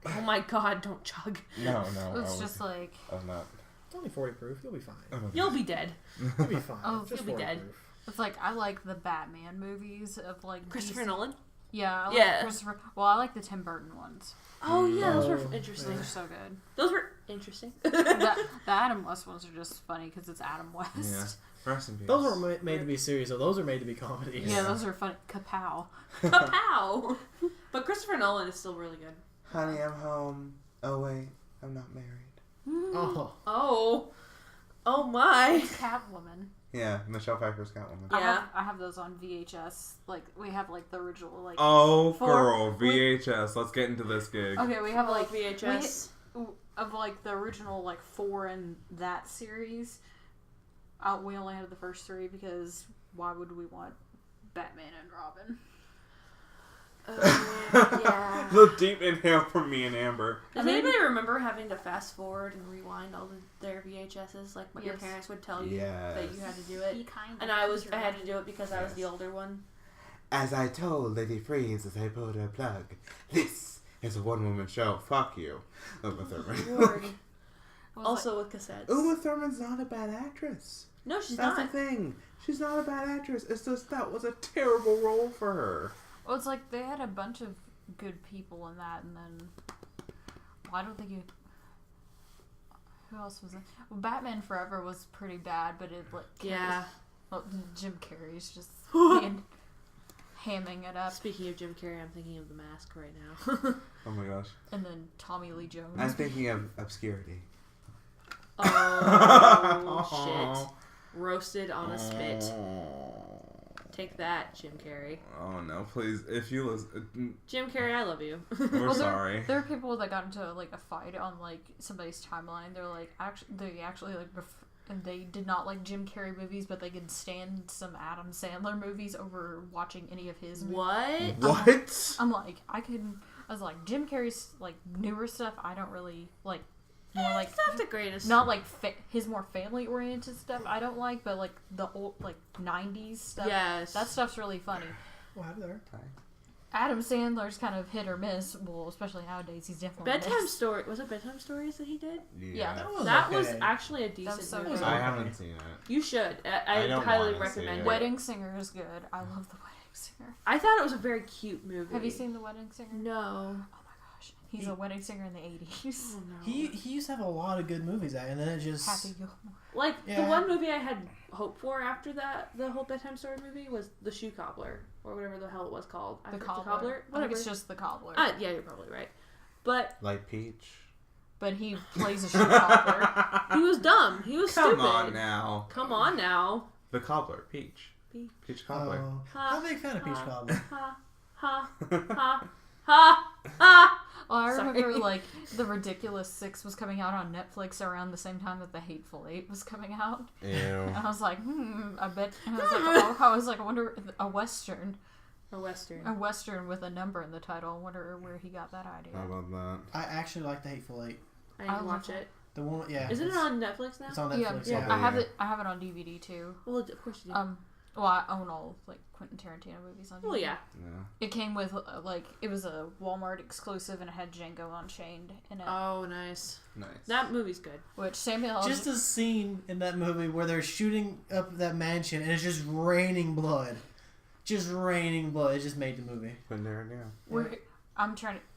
Oh my god, don't chug. No. It's just like... I'm not. It's only 40 proof. You'll be fine. You'll be dead. You'll be fine. Oh, Just you'll be 40 dead. proof. It's like, I like the Batman movies of like... Christopher DC. Nolan? Yeah, I like Christopher... Well, I like the Tim Burton ones. Oh yeah, those were Oh, interesting. They're so good. Those were interesting. The Adam West ones are just funny because it's Adam West. Yeah. Rest in peace. Those weren't made to be serious, though. Those are made to be comedies. Yeah, those are funny. Kapow. Kapow! But Christopher Nolan is still really good. Honey, I'm home. Oh, wait. I'm not married. Oh. Oh my. Catwoman. Yeah, Michelle Pfeiffer's Catwoman. Yeah. I have those on VHS. Like, we have like the original, like... Oh, 4 girl, VHS. Let's get into this gig. Okay, we have like... VHS. Of like the original like 4 in that series. We only had the first 3 because why would we want Batman and Robin? Yeah. The deep inhale from me and Amber. Does anybody remember having to fast forward and rewind all their VHSs, like what your parents would tell you that you had to do it? And I had to do it because I was the older one. As I told Lady Freeze as I pulled her plug, this is a one-woman show. Fuck you, Uma Thurman. Also with cassettes. Uma Thurman's not a bad actress. No, she's That's not. the thing. She's not a bad actress. It's just that was a terrible role for her. Well, it's like they had a bunch of good people in that, and then I don't think who else was in? Well, Batman Forever was pretty bad, but it Jim Carrey's just hamming it up. Speaking of Jim Carrey, I'm thinking of The Mask right now. Oh my gosh. And then Tommy Lee Jones. I'm thinking of Obscurity. Oh shit! Roasted on a spit. Take that, Jim Carrey. Oh no, please! If you listen, Jim Carrey, I love you. we're sorry. There are people that got into like a fight on like somebody's timeline. They're like, they actually like, and they did not like Jim Carrey movies, but they could stand some Adam Sandler movies over watching any of his movies. What? I'm like, I was like, Jim Carrey's like newer stuff. I don't really like. More like it's not the greatest. Not like his more family oriented stuff. I don't like, but like the old like 90s stuff. Yes, that stuff's really funny. What happened there? Adam Sandler's kind of hit or miss. Well, especially nowadays, he's definitely Bedtime Story. Was it Bedtime Stories that he did? Yeah. That was actually a decent so movie. I haven't seen it. You should. I don't highly wanna recommend see it. it. Wedding Singer is good. I love The Wedding Singer. I thought it was a very cute movie. Have you seen The Wedding Singer? No. Oh my gosh, He's a wedding singer in the 80s. Oh, no. He used to have a lot of good movies, and then it just... Happy Gilmore. Like, the one movie I had hope for after that, the whole Bedtime Story movie, was The Shoe Cobbler, or whatever the hell it was called. The Cobbler? Whatever. I think it's just The Cobbler. Yeah, you're probably right. But... Like Peach. But he plays a shoe cobbler. He was dumb. He was stupid. Come on now. The Cobbler. Peach. Peach Cobbler. Oh. I'm a big fan of Peach Cobbler. Well, I remember, like, The Ridiculous 6 was coming out on Netflix around the same time that The Hateful Eight was coming out. Ew. And I was like, I bet... And I was like, I wonder... A Western. A Western. A Western with a number in the title. I wonder where he got that idea. How about that? I actually like The Hateful Eight. I didn't watch it. The one, yeah. Isn't it on Netflix now? It's on Netflix. Yeah. I have it on DVD too. Well, of course you do. Well, I own all like Quentin Tarantino movies on DVD. Well, yeah. It came with it was a Walmart exclusive and it had Django Unchained in it. Oh, nice. Nice. That movie's good. Which Samuel Just a scene in that movie where they're shooting up that mansion and it's just raining blood. Just raining blood. It just made the movie. Quentin Tarantino.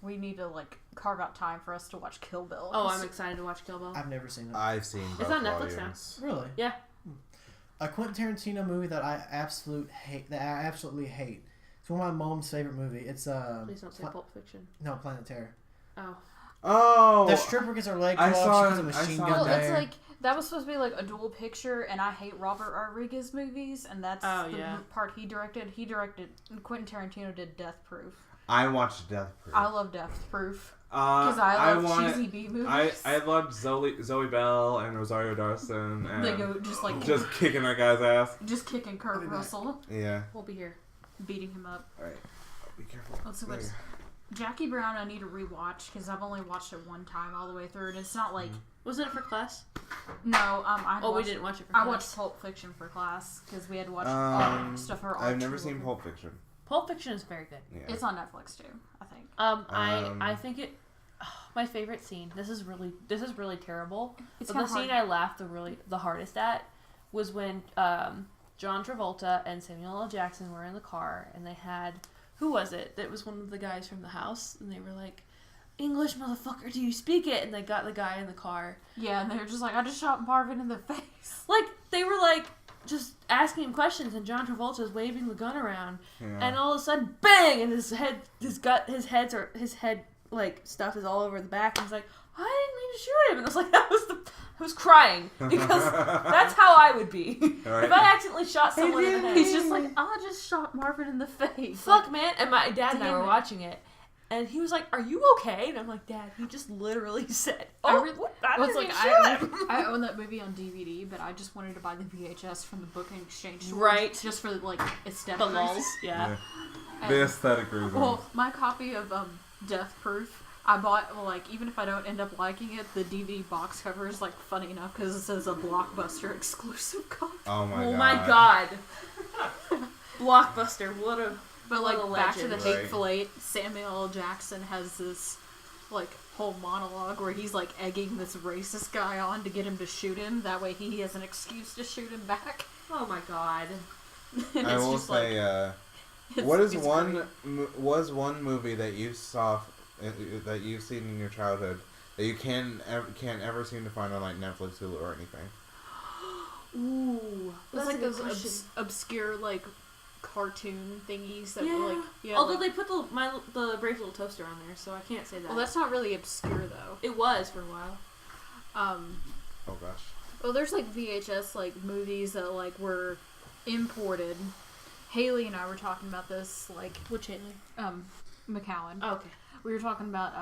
We need to like carve out time for us to watch Kill Bill. Oh, I'm excited to watch Kill Bill. I've never seen it. I've seen both It's on Netflix volumes. now. Really? Yeah. A Quentin Tarantino movie that I absolutely hate. It's one of my mom's favorite movie. It's Please don't say Pulp Fiction. No, Planet Terror. Oh. The stripper gets her leg cut off. She has a machine gun. Well, there. it's like that was supposed to be like a dual picture, and I hate Robert Rodriguez movies, and that's the part he directed. Quentin Tarantino did Death Proof. I watched Death Proof. I love Death Proof. Because I love cheesy B movies. I loved Zoe Bell and Rosario Dawson. And they go just kicking that guy's ass. Just kicking Kurt Russell. Yeah. We'll be here. Beating him up. Alright. Be careful. Let's see what's... Jackie Brown I need to rewatch because I've only watched it one time all the way through and it's not like... Was it for class? No, we didn't watch it for class. I watched Pulp Fiction for class because we had to watch stuff for I've never seen Pulp Fiction. Pulp Fiction is very good. Yeah. It's on Netflix too, I think. I think it... my favorite scene. This is really terrible. But the scene I laughed the hardest at was when John Travolta and Samuel L. Jackson were in the car and they had... Who was it? That was one of the guys from the house and they were like... English, motherfucker, do you speak it? And they got the guy in the car. Yeah, and they were just like, I just shot Marvin in the face. Like, they were like, just asking him questions, and John Travolta's waving the gun around, and all of a sudden, bang! And his head, like, stuff is all over the back, and he's like, I didn't mean to shoot him. And I was like, I was crying, because that's how I would be. Right. If I accidentally shot someone in the head. He's just like, I just shot Marvin in the face. Fuck, man. And my dad and I were watching it. And he was like, "Are you okay?" And I'm like, "Dad, he just literally said, I own that movie on DVD, but I just wanted to buy the VHS from the book and exchange store, right? Just for like aesthetic the lulz, yeah. The aesthetic reasons. Well, my copy of Death Proof, I bought even if I don't end up liking it, the DVD box cover is like funny enough because it says a Blockbuster exclusive copy. Oh my god! Blockbuster, what a. But like back to the Hateful Eight, Samuel L. Jackson has this like whole monologue where he's like egging this racist guy on to get him to shoot him. That way he has an excuse to shoot him back. Oh my god! I will say, was one movie that you saw that you've seen in your childhood that you can't ever seem to find on like Netflix, Hulu, or anything? Ooh, it's like those obscure like. Cartoon thingies that were like although they put the Brave Little Toaster on there, so I can't say that. Well, that's not really obscure though. It was for a while. Oh gosh. Well, there's like VHS like movies that like were imported. Haley and I were talking about this like which Haley? McCowan. Oh, okay. We were talking about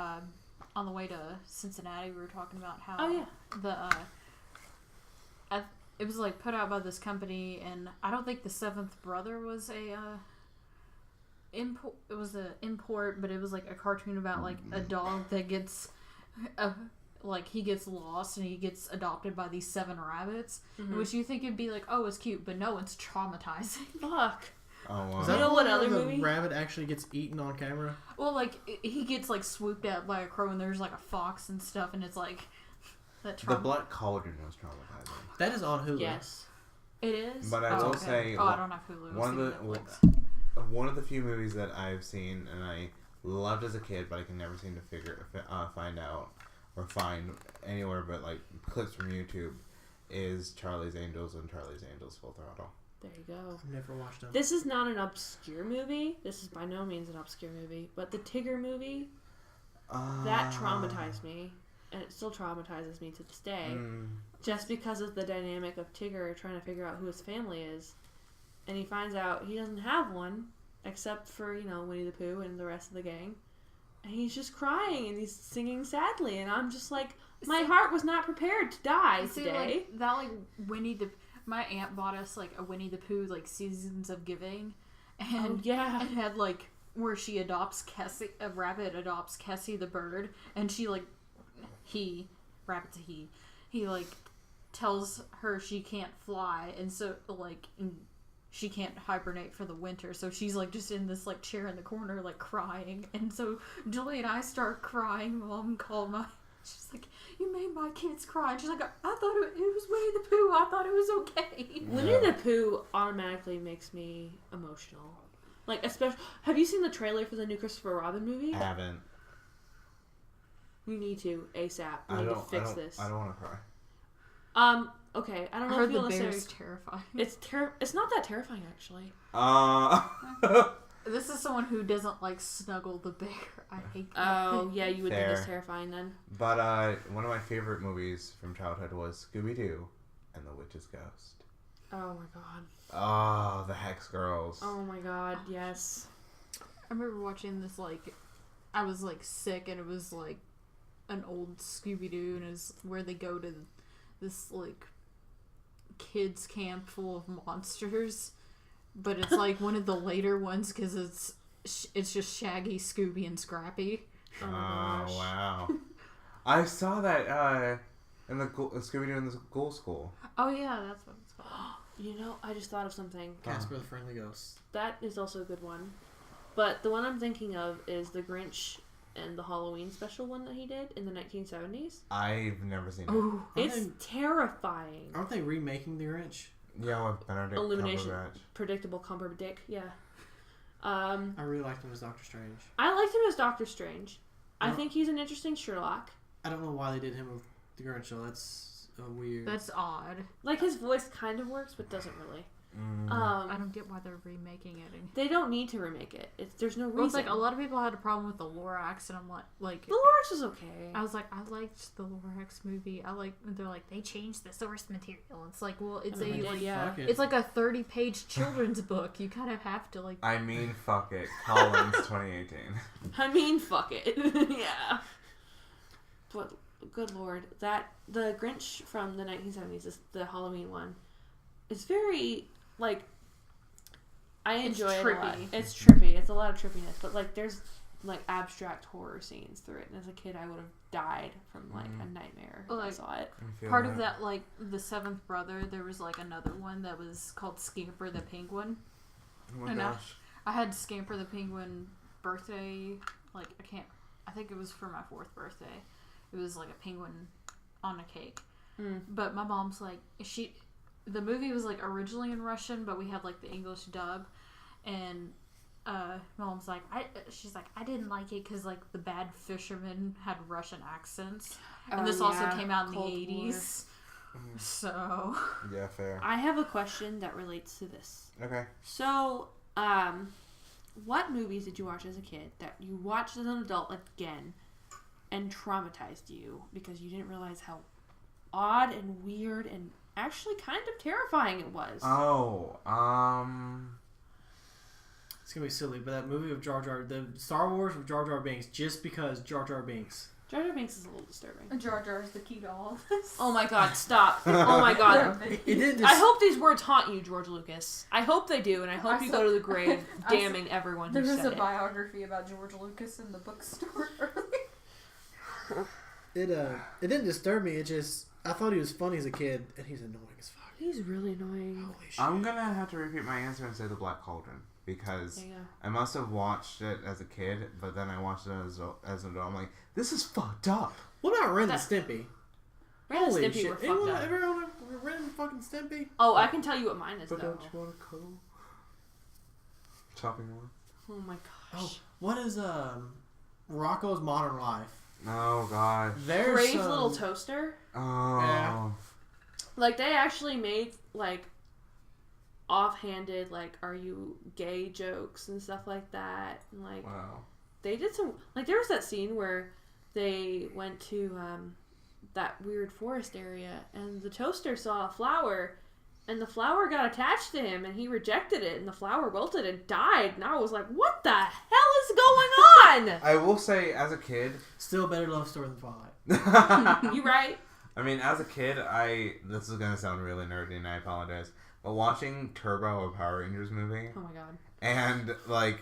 on the way to Cincinnati. We were talking about how it was like put out by this company, and I don't think The Seventh Brother was import. It was an import, but it was like a cartoon about like a dog that gets, he gets lost and he gets adopted by these 7 rabbits, which you think it'd be like, oh, it's cute, but no, it's traumatizing. Fuck. Oh wow. Is that what other movie? The rabbit actually gets eaten on camera? Well, like he gets like swooped at by a crow, and there's like a fox and stuff, and it's like. The Black Cauldron was traumatizing. That is on Hulu. Yes, it is. But I will say, I don't have Hulu. One of the few movies that I've seen and I loved as a kid, but I can never seem to find out or find anywhere but like clips from YouTube is Charlie's Angels and Charlie's Angels Full Throttle. There you go. I've never watched them. This is not an obscure movie. This is by no means an obscure movie, but the Tigger movie that traumatized me, and it still traumatizes me to this day, just because of the dynamic of Tigger trying to figure out who his family is, and he finds out he doesn't have one except for Winnie the Pooh and the rest of the gang. And he's just crying and he's singing sadly, and I'm just like, my heart was not prepared to die today. Like, that my aunt bought us like a Winnie the Pooh like Seasons of Giving, and it had like where she adopts Kessie, a rabbit adopts Kessie the bird, and she like rabbit's a he like tells her she can't fly, and so like she can't hibernate for the winter, so she's like just in this like chair in the corner like crying, and so Julie and I start crying. Mom called she's like, you made my kids cry, and she's like, I thought it was Winnie the Pooh, I thought it was okay. Winnie the Pooh automatically makes me emotional, like especially. Have you seen the trailer for the new Christopher Robin movie? I haven't. We need to ASAP. We need to fix this. I don't want to cry. Okay, I don't know if you'll necessarily. Bear's terrifying. It's not that terrifying actually. This is someone who doesn't like snuggle the bear. I hate that. Oh yeah, you would think it's terrifying then. But one of my favorite movies from childhood was Scooby-Doo and the Witch's Ghost. Oh my god. Oh, the Hex Girls. Oh my god, yes. I remember watching this like, I was like sick, and it was like an old Scooby-Doo, and it's where they go to this like kids camp full of monsters, but it's like one of the later ones because it's just Shaggy, Scooby, and Scrappy. Oh my gosh. Wow! I saw that in the Scooby-Doo in the Ghoul School. Oh yeah, that's what it's called. I just thought of something. Casper the Friendly Ghost. That is also a good one, but the one I'm thinking of is the Grinch and the Halloween special one that he did in the 1970s. I've never seen it. Oh, it's terrifying. Aren't they remaking The Grinch? Yeah, with Benedict Elimination. Cumberbatch. Predictable Cumberbatch, yeah. I really liked him as Doctor Strange. I liked him as Doctor Strange. I think he's an interesting Sherlock. I don't know why they did him with The Grinch, though. That's weird. That's odd. Like, his voice kind of works, but doesn't really. I don't get why they're remaking it. They don't need to remake it. There's no reason. Well, it's like a lot of people had a problem with the Lorax, and I'm like the Lorax is okay. I was like, I liked the Lorax movie. They're like, they changed the source material. It's like, well, it's it's like a 30-page children's book. You kind of have to like. I mean, fuck it, Collins, 2018. I mean, fuck it, yeah. But good lord, the Grinch from the 1970s, the Halloween one, is very. Like, I enjoy it a lot. It's trippy. It's a lot of trippiness. But, like, there's, like, abstract horror scenes through it. And as a kid, I would have died from, like, a nightmare if I saw it. Part of that, like, the Seventh Brother, there was, like, another one that was called Scamper the Penguin. Oh, my gosh. I had Scamper the Penguin birthday. Like, I think it was for my 4th birthday. It was, like, a penguin on a cake. But my mom's like, the movie was like originally in Russian, but we had like the English dub, and Mom's like, she's like, I didn't like it because like the Bad Fisherman had Russian accents, and this also came out in the 80s. So yeah, fair. I have a question that relates to this. Okay. So, what movies did you watch as a kid that you watched as an adult again and traumatized you because you didn't realize how odd and weird and actually kind of terrifying it was? It's gonna be silly, but that movie of Jar Jar, the Star Wars with Jar Jar Binks, just because Jar Jar Binks. Jar Jar Binks is a little disturbing. Jar Jar is the key to all of this. Oh my god, stop. Oh my god. I hope these words haunt you, George Lucas. I hope they do, and I hope you go to the grave damning everyone who said it. There was a biography about George Lucas in the bookstore earlier. It didn't disturb me, I thought he was funny as a kid, and he's annoying as fuck. He's really annoying. Holy shit. I'm gonna have to repeat my answer and say The Black Cauldron, because I must have watched it as a kid, but then I watched it as an adult. I'm like, this is fucked up. What about Ren and Stimpy? Ren and Stimpy were fucked up. Everyone Ren and fucking Stimpy? Oh, I can tell you what mine is, But though. don't you want to cuddle? Chopping one? Oh my gosh. Oh, what is Rocco's Modern Life? Oh gosh. There's Crave's Little Toaster. Oh. Yeah. Like they actually made like offhanded like are you gay jokes and stuff like that. And, like wow. They did some like there was that scene where they went to that weird forest area and the toaster saw a flower and the flower got attached to him and he rejected it and the flower wilted and died and I was like, what the hell is going on? I will say as a kid, still a better love story than Twilight. You right? I mean, as a kid, this is gonna sound really nerdy and I apologize, but watching Turbo, a Power Rangers movie. Oh my god. And like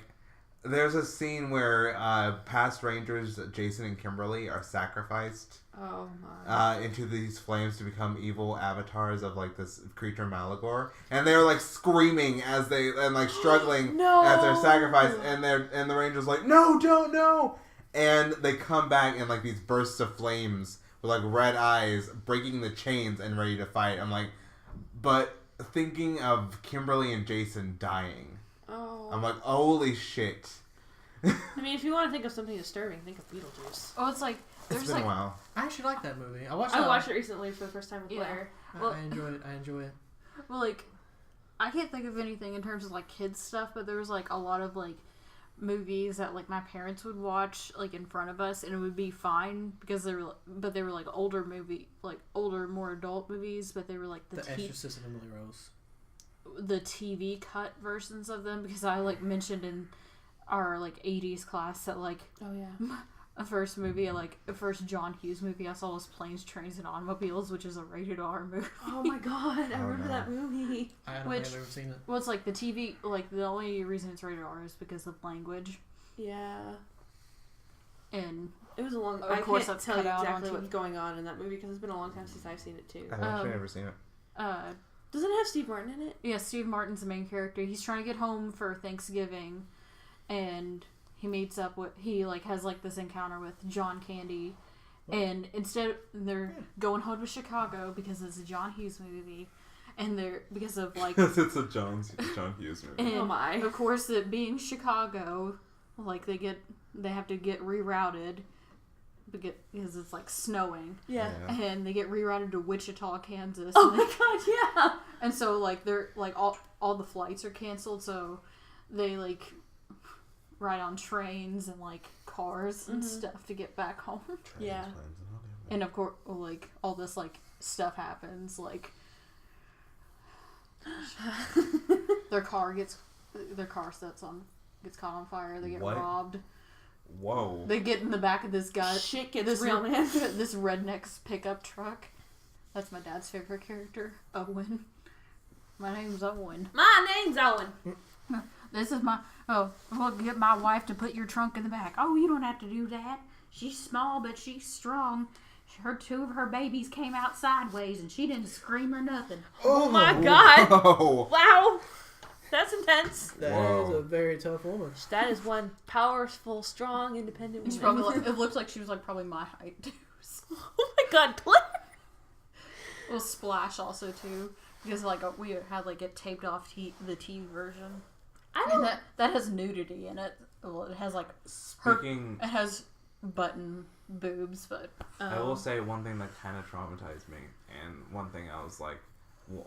there's a scene where past Rangers, Jason and Kimberly, are sacrificed into these flames to become evil avatars of like this creature Malagor, and they're like screaming as they and like struggling as they're sacrificed, and the Rangers like no, don't no, and they come back in like these bursts of flames with like red eyes, breaking the chains and ready to fight. I'm like, but thinking of Kimberly and Jason dying. Oh. I'm like, holy shit. I mean, if you want to think of something disturbing, think of Beetlejuice. Oh, it's like it's been a while. I actually like that movie. I watched it recently for the first time with Clare. Well, I enjoy it. Well, like, I can't think of anything in terms of like kids stuff, but there was like a lot of like movies that like my parents would watch like in front of us, and it would be fine because they were like older, more adult movies, but they were like the Exorcist and Emily Rose. The TV cut versions of them, because I like mentioned in our like 80s class that like the first John Hughes movie I saw was Planes, Trains, and Automobiles, which is a rated R movie. Oh my god, I remember that movie. I don't think I've ever seen it. Well, it's like the TV, like the only reason it's rated R is because of language. Yeah. And it was a long. I can't tell you exactly what's going on in that movie because it's been a long time since I've seen it too. I've actually never seen it. Doesn't it have Steve Martin in it? Yeah, Steve Martin's the main character. He's trying to get home for Thanksgiving, and he meets up with has like this encounter with John Candy, and instead they're going home to Chicago because it's a John Hughes movie, and they're because of like it's a John Hughes movie. And, oh my! Of course, it being Chicago, like they have to get rerouted. Because it's like snowing, and they get rerouted to Wichita, Kansas. Oh my god, yeah! And so like they're like all the flights are canceled, so they like ride on trains and like cars and stuff to get back home. And of course, like all this like stuff happens, like their car gets caught on fire. They get robbed. Whoa. They get in the back of this guy. Shit gets real, man. This redneck's pickup truck. That's my dad's favorite character, Owen. My name's Owen. My name's Owen. This is my... Oh, we'll get my wife to put your trunk in the back. Oh, you don't have to do that. She's small, but she's strong. Two of her babies came out sideways, and she didn't scream or nothing. Oh my god. Whoa. Wow. That's intense. That is a very tough woman. That is one powerful, strong, independent woman. She's probably it looks like she was like probably my height too. Oh my god, Claire! Well, Splash also too, because like we had like it taped off the TV version. That has nudity in it. Well, it has like it has button boobs, but I will say one thing that kind of traumatized me, and one thing I was like,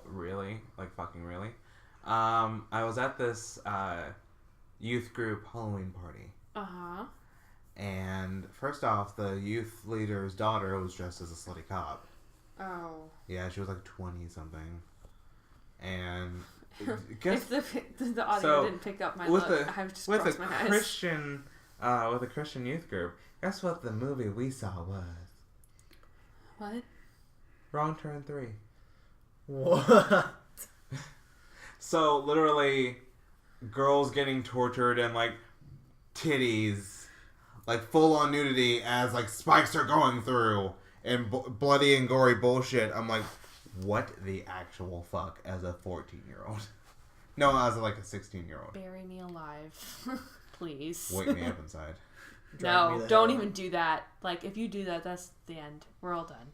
really, like fucking really. I was at this youth group Halloween party. And first off, the youth leader's daughter was dressed as a slutty cop. Oh. Yeah, she was like 20 something. And if the audio didn't pick up my look, I would just cross my eyes. With a Christian youth group, guess what the movie we saw was? What? Wrong Turn 3. What? So, literally, girls getting tortured and, like, titties, like, full-on nudity as, like, spikes are going through, and bloody and gory bullshit. I'm like, what the actual fuck as a 14-year-old? No, as, like, a 16-year-old. Bury me alive. Please. Wake me up inside. No, don't even do that. Like, if you do that, that's the end. We're all done.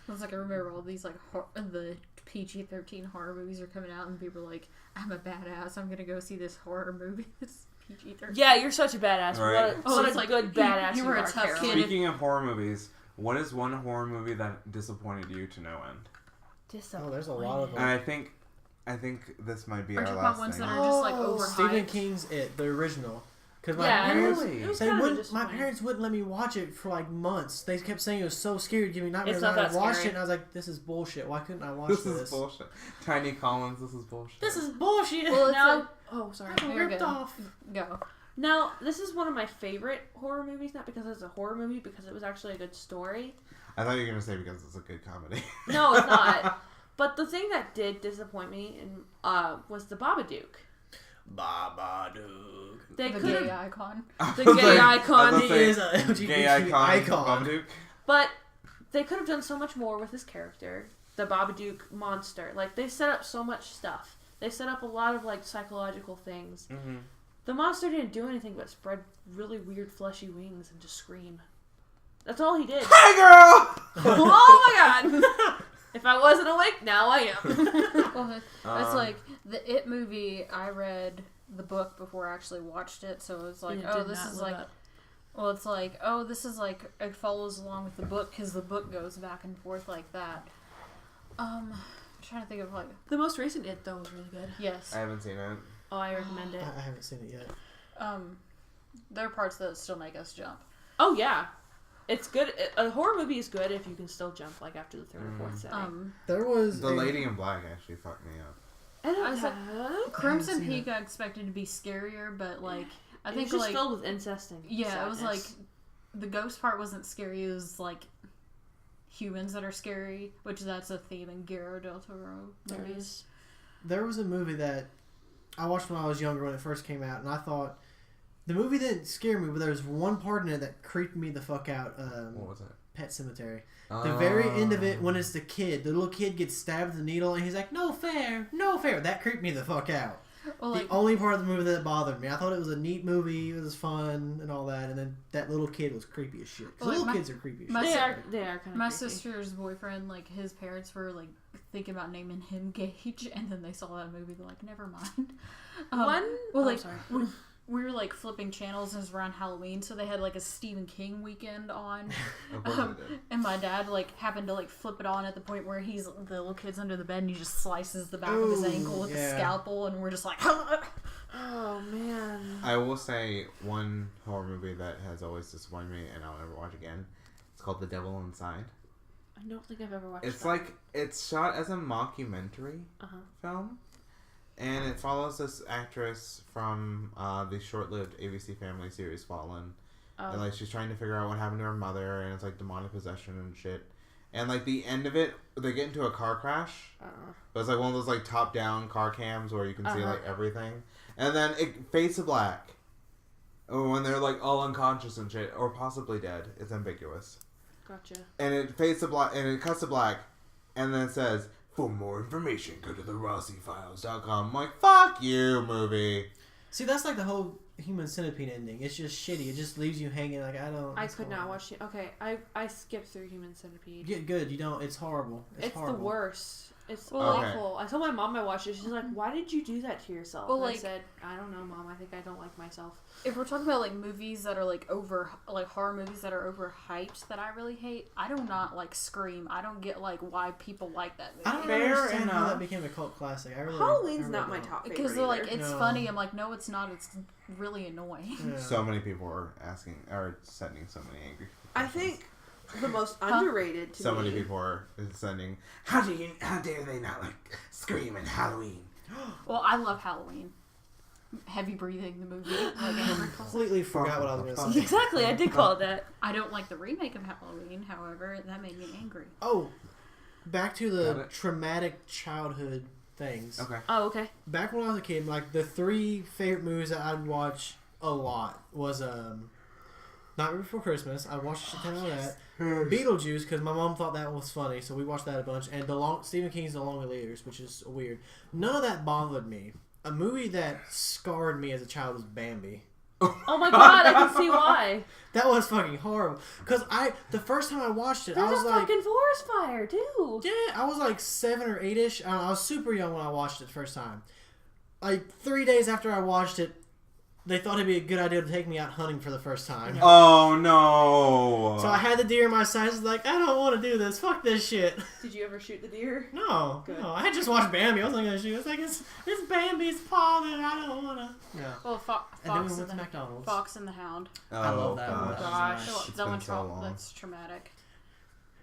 I was like, I remember all these, like, the PG-13 horror movies are coming out, and people are like, I'm a badass, I'm gonna go see this horror movie. PG-13. Yeah, you're such a badass. Right. What a good badass you were a tough kid. Speaking of horror movies, what is one horror movie that disappointed you to no end? There's a lot of them. And I think this might be our last ones thing. that are just like overhyped. Stephen King's It, the original. Because my parents wouldn't let me watch it for like months. They kept saying it was so scary, giving me nightmares. I watched it and I was like, "This is bullshit. Why couldn't I watch this?" This is bullshit. Tiny Collins, this is bullshit. This is bullshit. Well, now, sorry, I'm ripped off. Go. Now, this is one of my favorite horror movies, not because it's a horror movie, because it was actually a good story. I thought you were gonna say because it's a good comedy. No, it's not. But the thing that did disappoint me was the Babadook. Babadook. The gay icon. The gay icon. He is a LGBT gay icon. Babadook. But they could have done so much more with his character. The Babadook monster. Like, they set up so much stuff. They set up a lot of, like, psychological things. Mm-hmm. The monster didn't do anything but spread really weird fleshy wings and just scream. That's all he did. Hey, girl! Oh my god! If I wasn't awake, now I am. Well, it's like the It movie. I read the book before I actually watched it, so it was like, this is like, it's like, this is like it follows along with the book because the book goes back and forth like that. I'm trying to think of like the most recent It though was really good. Yes, I haven't seen it. Oh, I recommend it. I haven't seen it yet. There are parts that still make us jump. Oh yeah. It's good. A horror movie is good if you can still jump like after the third or fourth setting. There was The Lady in Black actually fucked me up. I was like, Crimson Peak I expected to be scarier, but like I think it was just like filled with incest and sadness. It was like the ghost part wasn't scary. It was like humans that are scary, which that's a theme in Guillermo del Toro movies. There was a movie that I watched when I was younger when it first came out, and I thought the movie didn't scare me, but there was one part in it that creeped me the fuck out. What was it? Pet Sematary. The very end of it, when it's the little kid gets stabbed with a needle, and he's like, "No fair, no fair." That creeped me the fuck out. Well, the only part of the movie that bothered me. I thought it was a neat movie, it was fun and all that, and then that little kid was creepy as shit. Little kids are creepy as shit. They are kind of My creepy. sister's boyfriend, like his parents were like thinking about naming him Gage, and then they saw that movie. They're like, never mind. Sorry. We were like flipping channels and it was around Halloween, so they had like a Stephen King weekend on. And my dad like happened to like flip it on at the point where the little kid's under the bed and he just slices the back of his ankle with a scalpel, and we're just like, oh man. I will say one horror movie that has always disappointed me and I'll never watch again. It's called The Devil Inside. I don't think I've ever watched It's that. like it's shot as a mockumentary film. And it follows this actress from the short-lived ABC Family series Fallen. And like she's trying to figure out what happened to her mother, and it's like demonic possession and shit. And like the end of it, they get into a car crash. But it's like one of those like top-down car cams where you can see like everything. And then it fades to black. When they're like all unconscious and shit, or possibly dead. It's ambiguous. Gotcha. And it fades to black, and it cuts to black, and then it says, "For more information, go to therossifiles.com." I'm like, fuck you, movie. See, that's like the whole Human Centipede ending. It's just shitty. It just leaves you hanging like, I could not watch it. Okay, I skipped through Human Centipede. Get good. You don't. It's horrible. It's horrible. The worst. It's awful. I told my mom I watched it. She's like, "Why did you do that to yourself?" Well, I said, "I don't know, Mom. I think I don't like myself." If we're talking about like movies that are like horror movies that are overhyped that I really hate, I do not like Scream. I don't get like why people like that movie. I don't understand how that became a cult classic. Halloween's not my top favorite. Because they're like, it's funny. I'm like, no, it's not. It's really annoying. Yeah. So many people are sending so many angry questions. I think the most underrated to so many people are sending, how dare they not like Scream and Halloween? Well, I love Halloween. Heavy Breathing, the movie. I completely forgot what I was going to say. Exactly, I did call it that. I don't like the remake of Halloween, however, that made me angry. Oh, back to the traumatic childhood things. Okay. Oh, okay. Back when I was a kid, like the 3 favorite movies that I'd watch a lot was Nightmare Before Christmas. I watched a shit ton of that. Beetlejuice, because my mom thought that was funny, so we watched that a bunch. And Stephen King's The Longleaters, which is weird. None of that bothered me. A movie that scarred me as a child was Bambi. Oh my god, I can see why. That was fucking horrible. Because the first time I watched it, I was like... fucking forest fire, too. Yeah, I was like 7 or 8-ish. I was super young when I watched it the first time. Like, 3 days after I watched it, they thought it'd be a good idea to take me out hunting for the first time. Oh no! So I had the deer in my sights. Like, I don't want to do this. Fuck this shit. Did you ever shoot the deer? No. I had just watched Bambi. I wasn't gonna shoot. It's like it's Bambi's paw that I don't want to. Yeah. Well, and then we went to McDonald's. Fox and the Hound. Oh, I love that one. Oh gosh, That one's that's traumatic.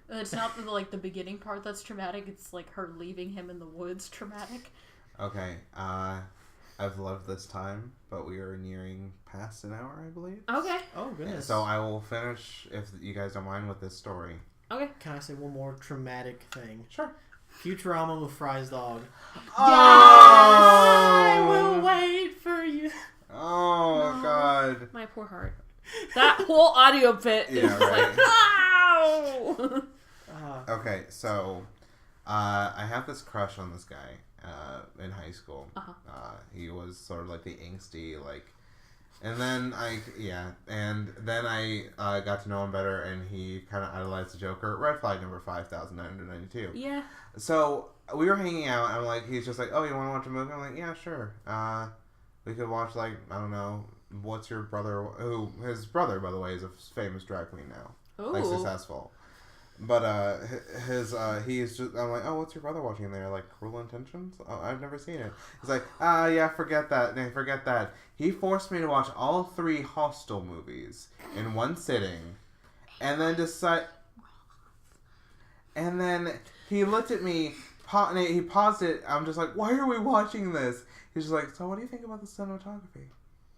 It's not the beginning part that's traumatic. It's like her leaving him in the woods traumatic. Okay. I've loved this time, but we are nearing past an hour, I believe. Okay. Oh, goodness. So I will finish, if you guys don't mind, with this story. Okay. Can I say one more traumatic thing? Sure. Futurama with Fry's dog. Yes! I will wait for you. Oh, no. God. My poor heart. That whole audio bit is right. like, no! Okay, so I have this crush on this guy. In high school. He was sort of like the angsty, like, and then I got to know him better, and he kind of idolized the Joker. Red flag number 5,992. Yeah. So we were hanging out, and I'm like, he's just like, oh, you want to watch a movie? I'm like, yeah, sure. We could watch, like, I don't know, what's your brother, his brother, by the way, is a famous drag queen now. Ooh. Like, successful. But he's just, I'm like, oh, what's your brother watching there? Like, Cruel Intentions? Oh, I've never seen it. He's like, yeah, forget that. Forget that. He forced me to watch all 3 Hostel movies in one sitting, and then he looked at me, he paused it. I'm just like, why are we watching this? He's just like, so what do you think about the cinematography?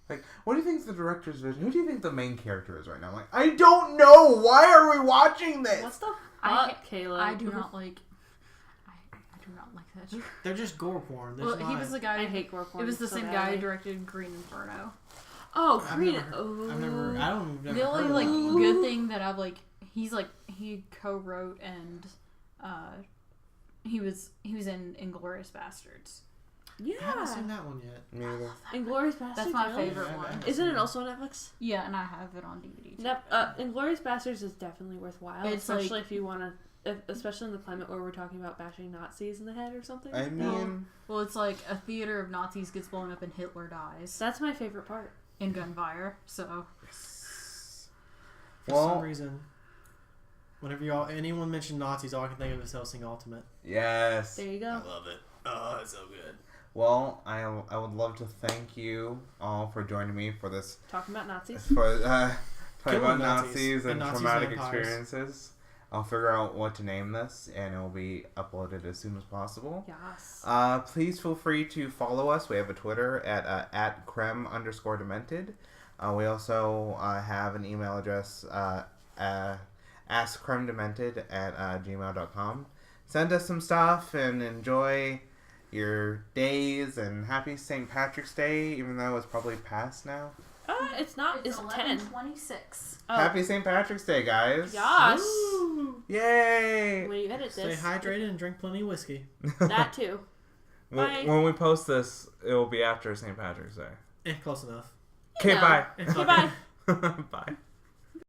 Like, what do you think is the director's vision? Who do you think the main character is right now? I'm like, I don't know. Why are we watching this? What's the fuck, Caleb? I do not like that. They're just gore porn. Well, he was the guy. I hate gore porn. It was the same guy who directed Green Inferno. Oh, Green. I don't know. The only good thing that I've he co-wrote and he was in Inglourious Bastards. Yeah. I haven't seen that one yet. Me either. Inglourious Bastards. That's my favorite one. Isn't it also on Netflix? Yeah, and I have it on DVD too. Inglourious Bastards is definitely worthwhile, it's especially if you want to, especially in the climate where we're talking about bashing Nazis in the head or something. I mean, well, it's like a theater of Nazis gets blown up and Hitler dies. That's my favorite part. In gunfire, so. For some reason, whenever anyone mentioned Nazis, all I can think of is Hellsing Ultimate. yes. There you go. I love it. Oh, it's so good. Well, I would love to thank you all for joining me for this. Talking about Nazis. For talking about Nazis and Nazi traumatic vampires. experiences. I'll figure out what to name this, and it will be uploaded as soon as possible. Yes. Please feel free to follow us. We have a Twitter at Creme_Demented. We also have an email address, askcremedemented at gmail.com. Send us some stuff and enjoy your days, and happy St. Patrick's Day, even though it's probably past now. It's not. It's 10. 11:26. Oh. Happy St. Patrick's Day, guys. Yes. Woo. Yay. When you edit Stay this. hydrated and drink plenty of whiskey. That too. Bye. When we post this, it will be after St. Patrick's Day. Close enough. Okay, bye. Okay, bye. Bye.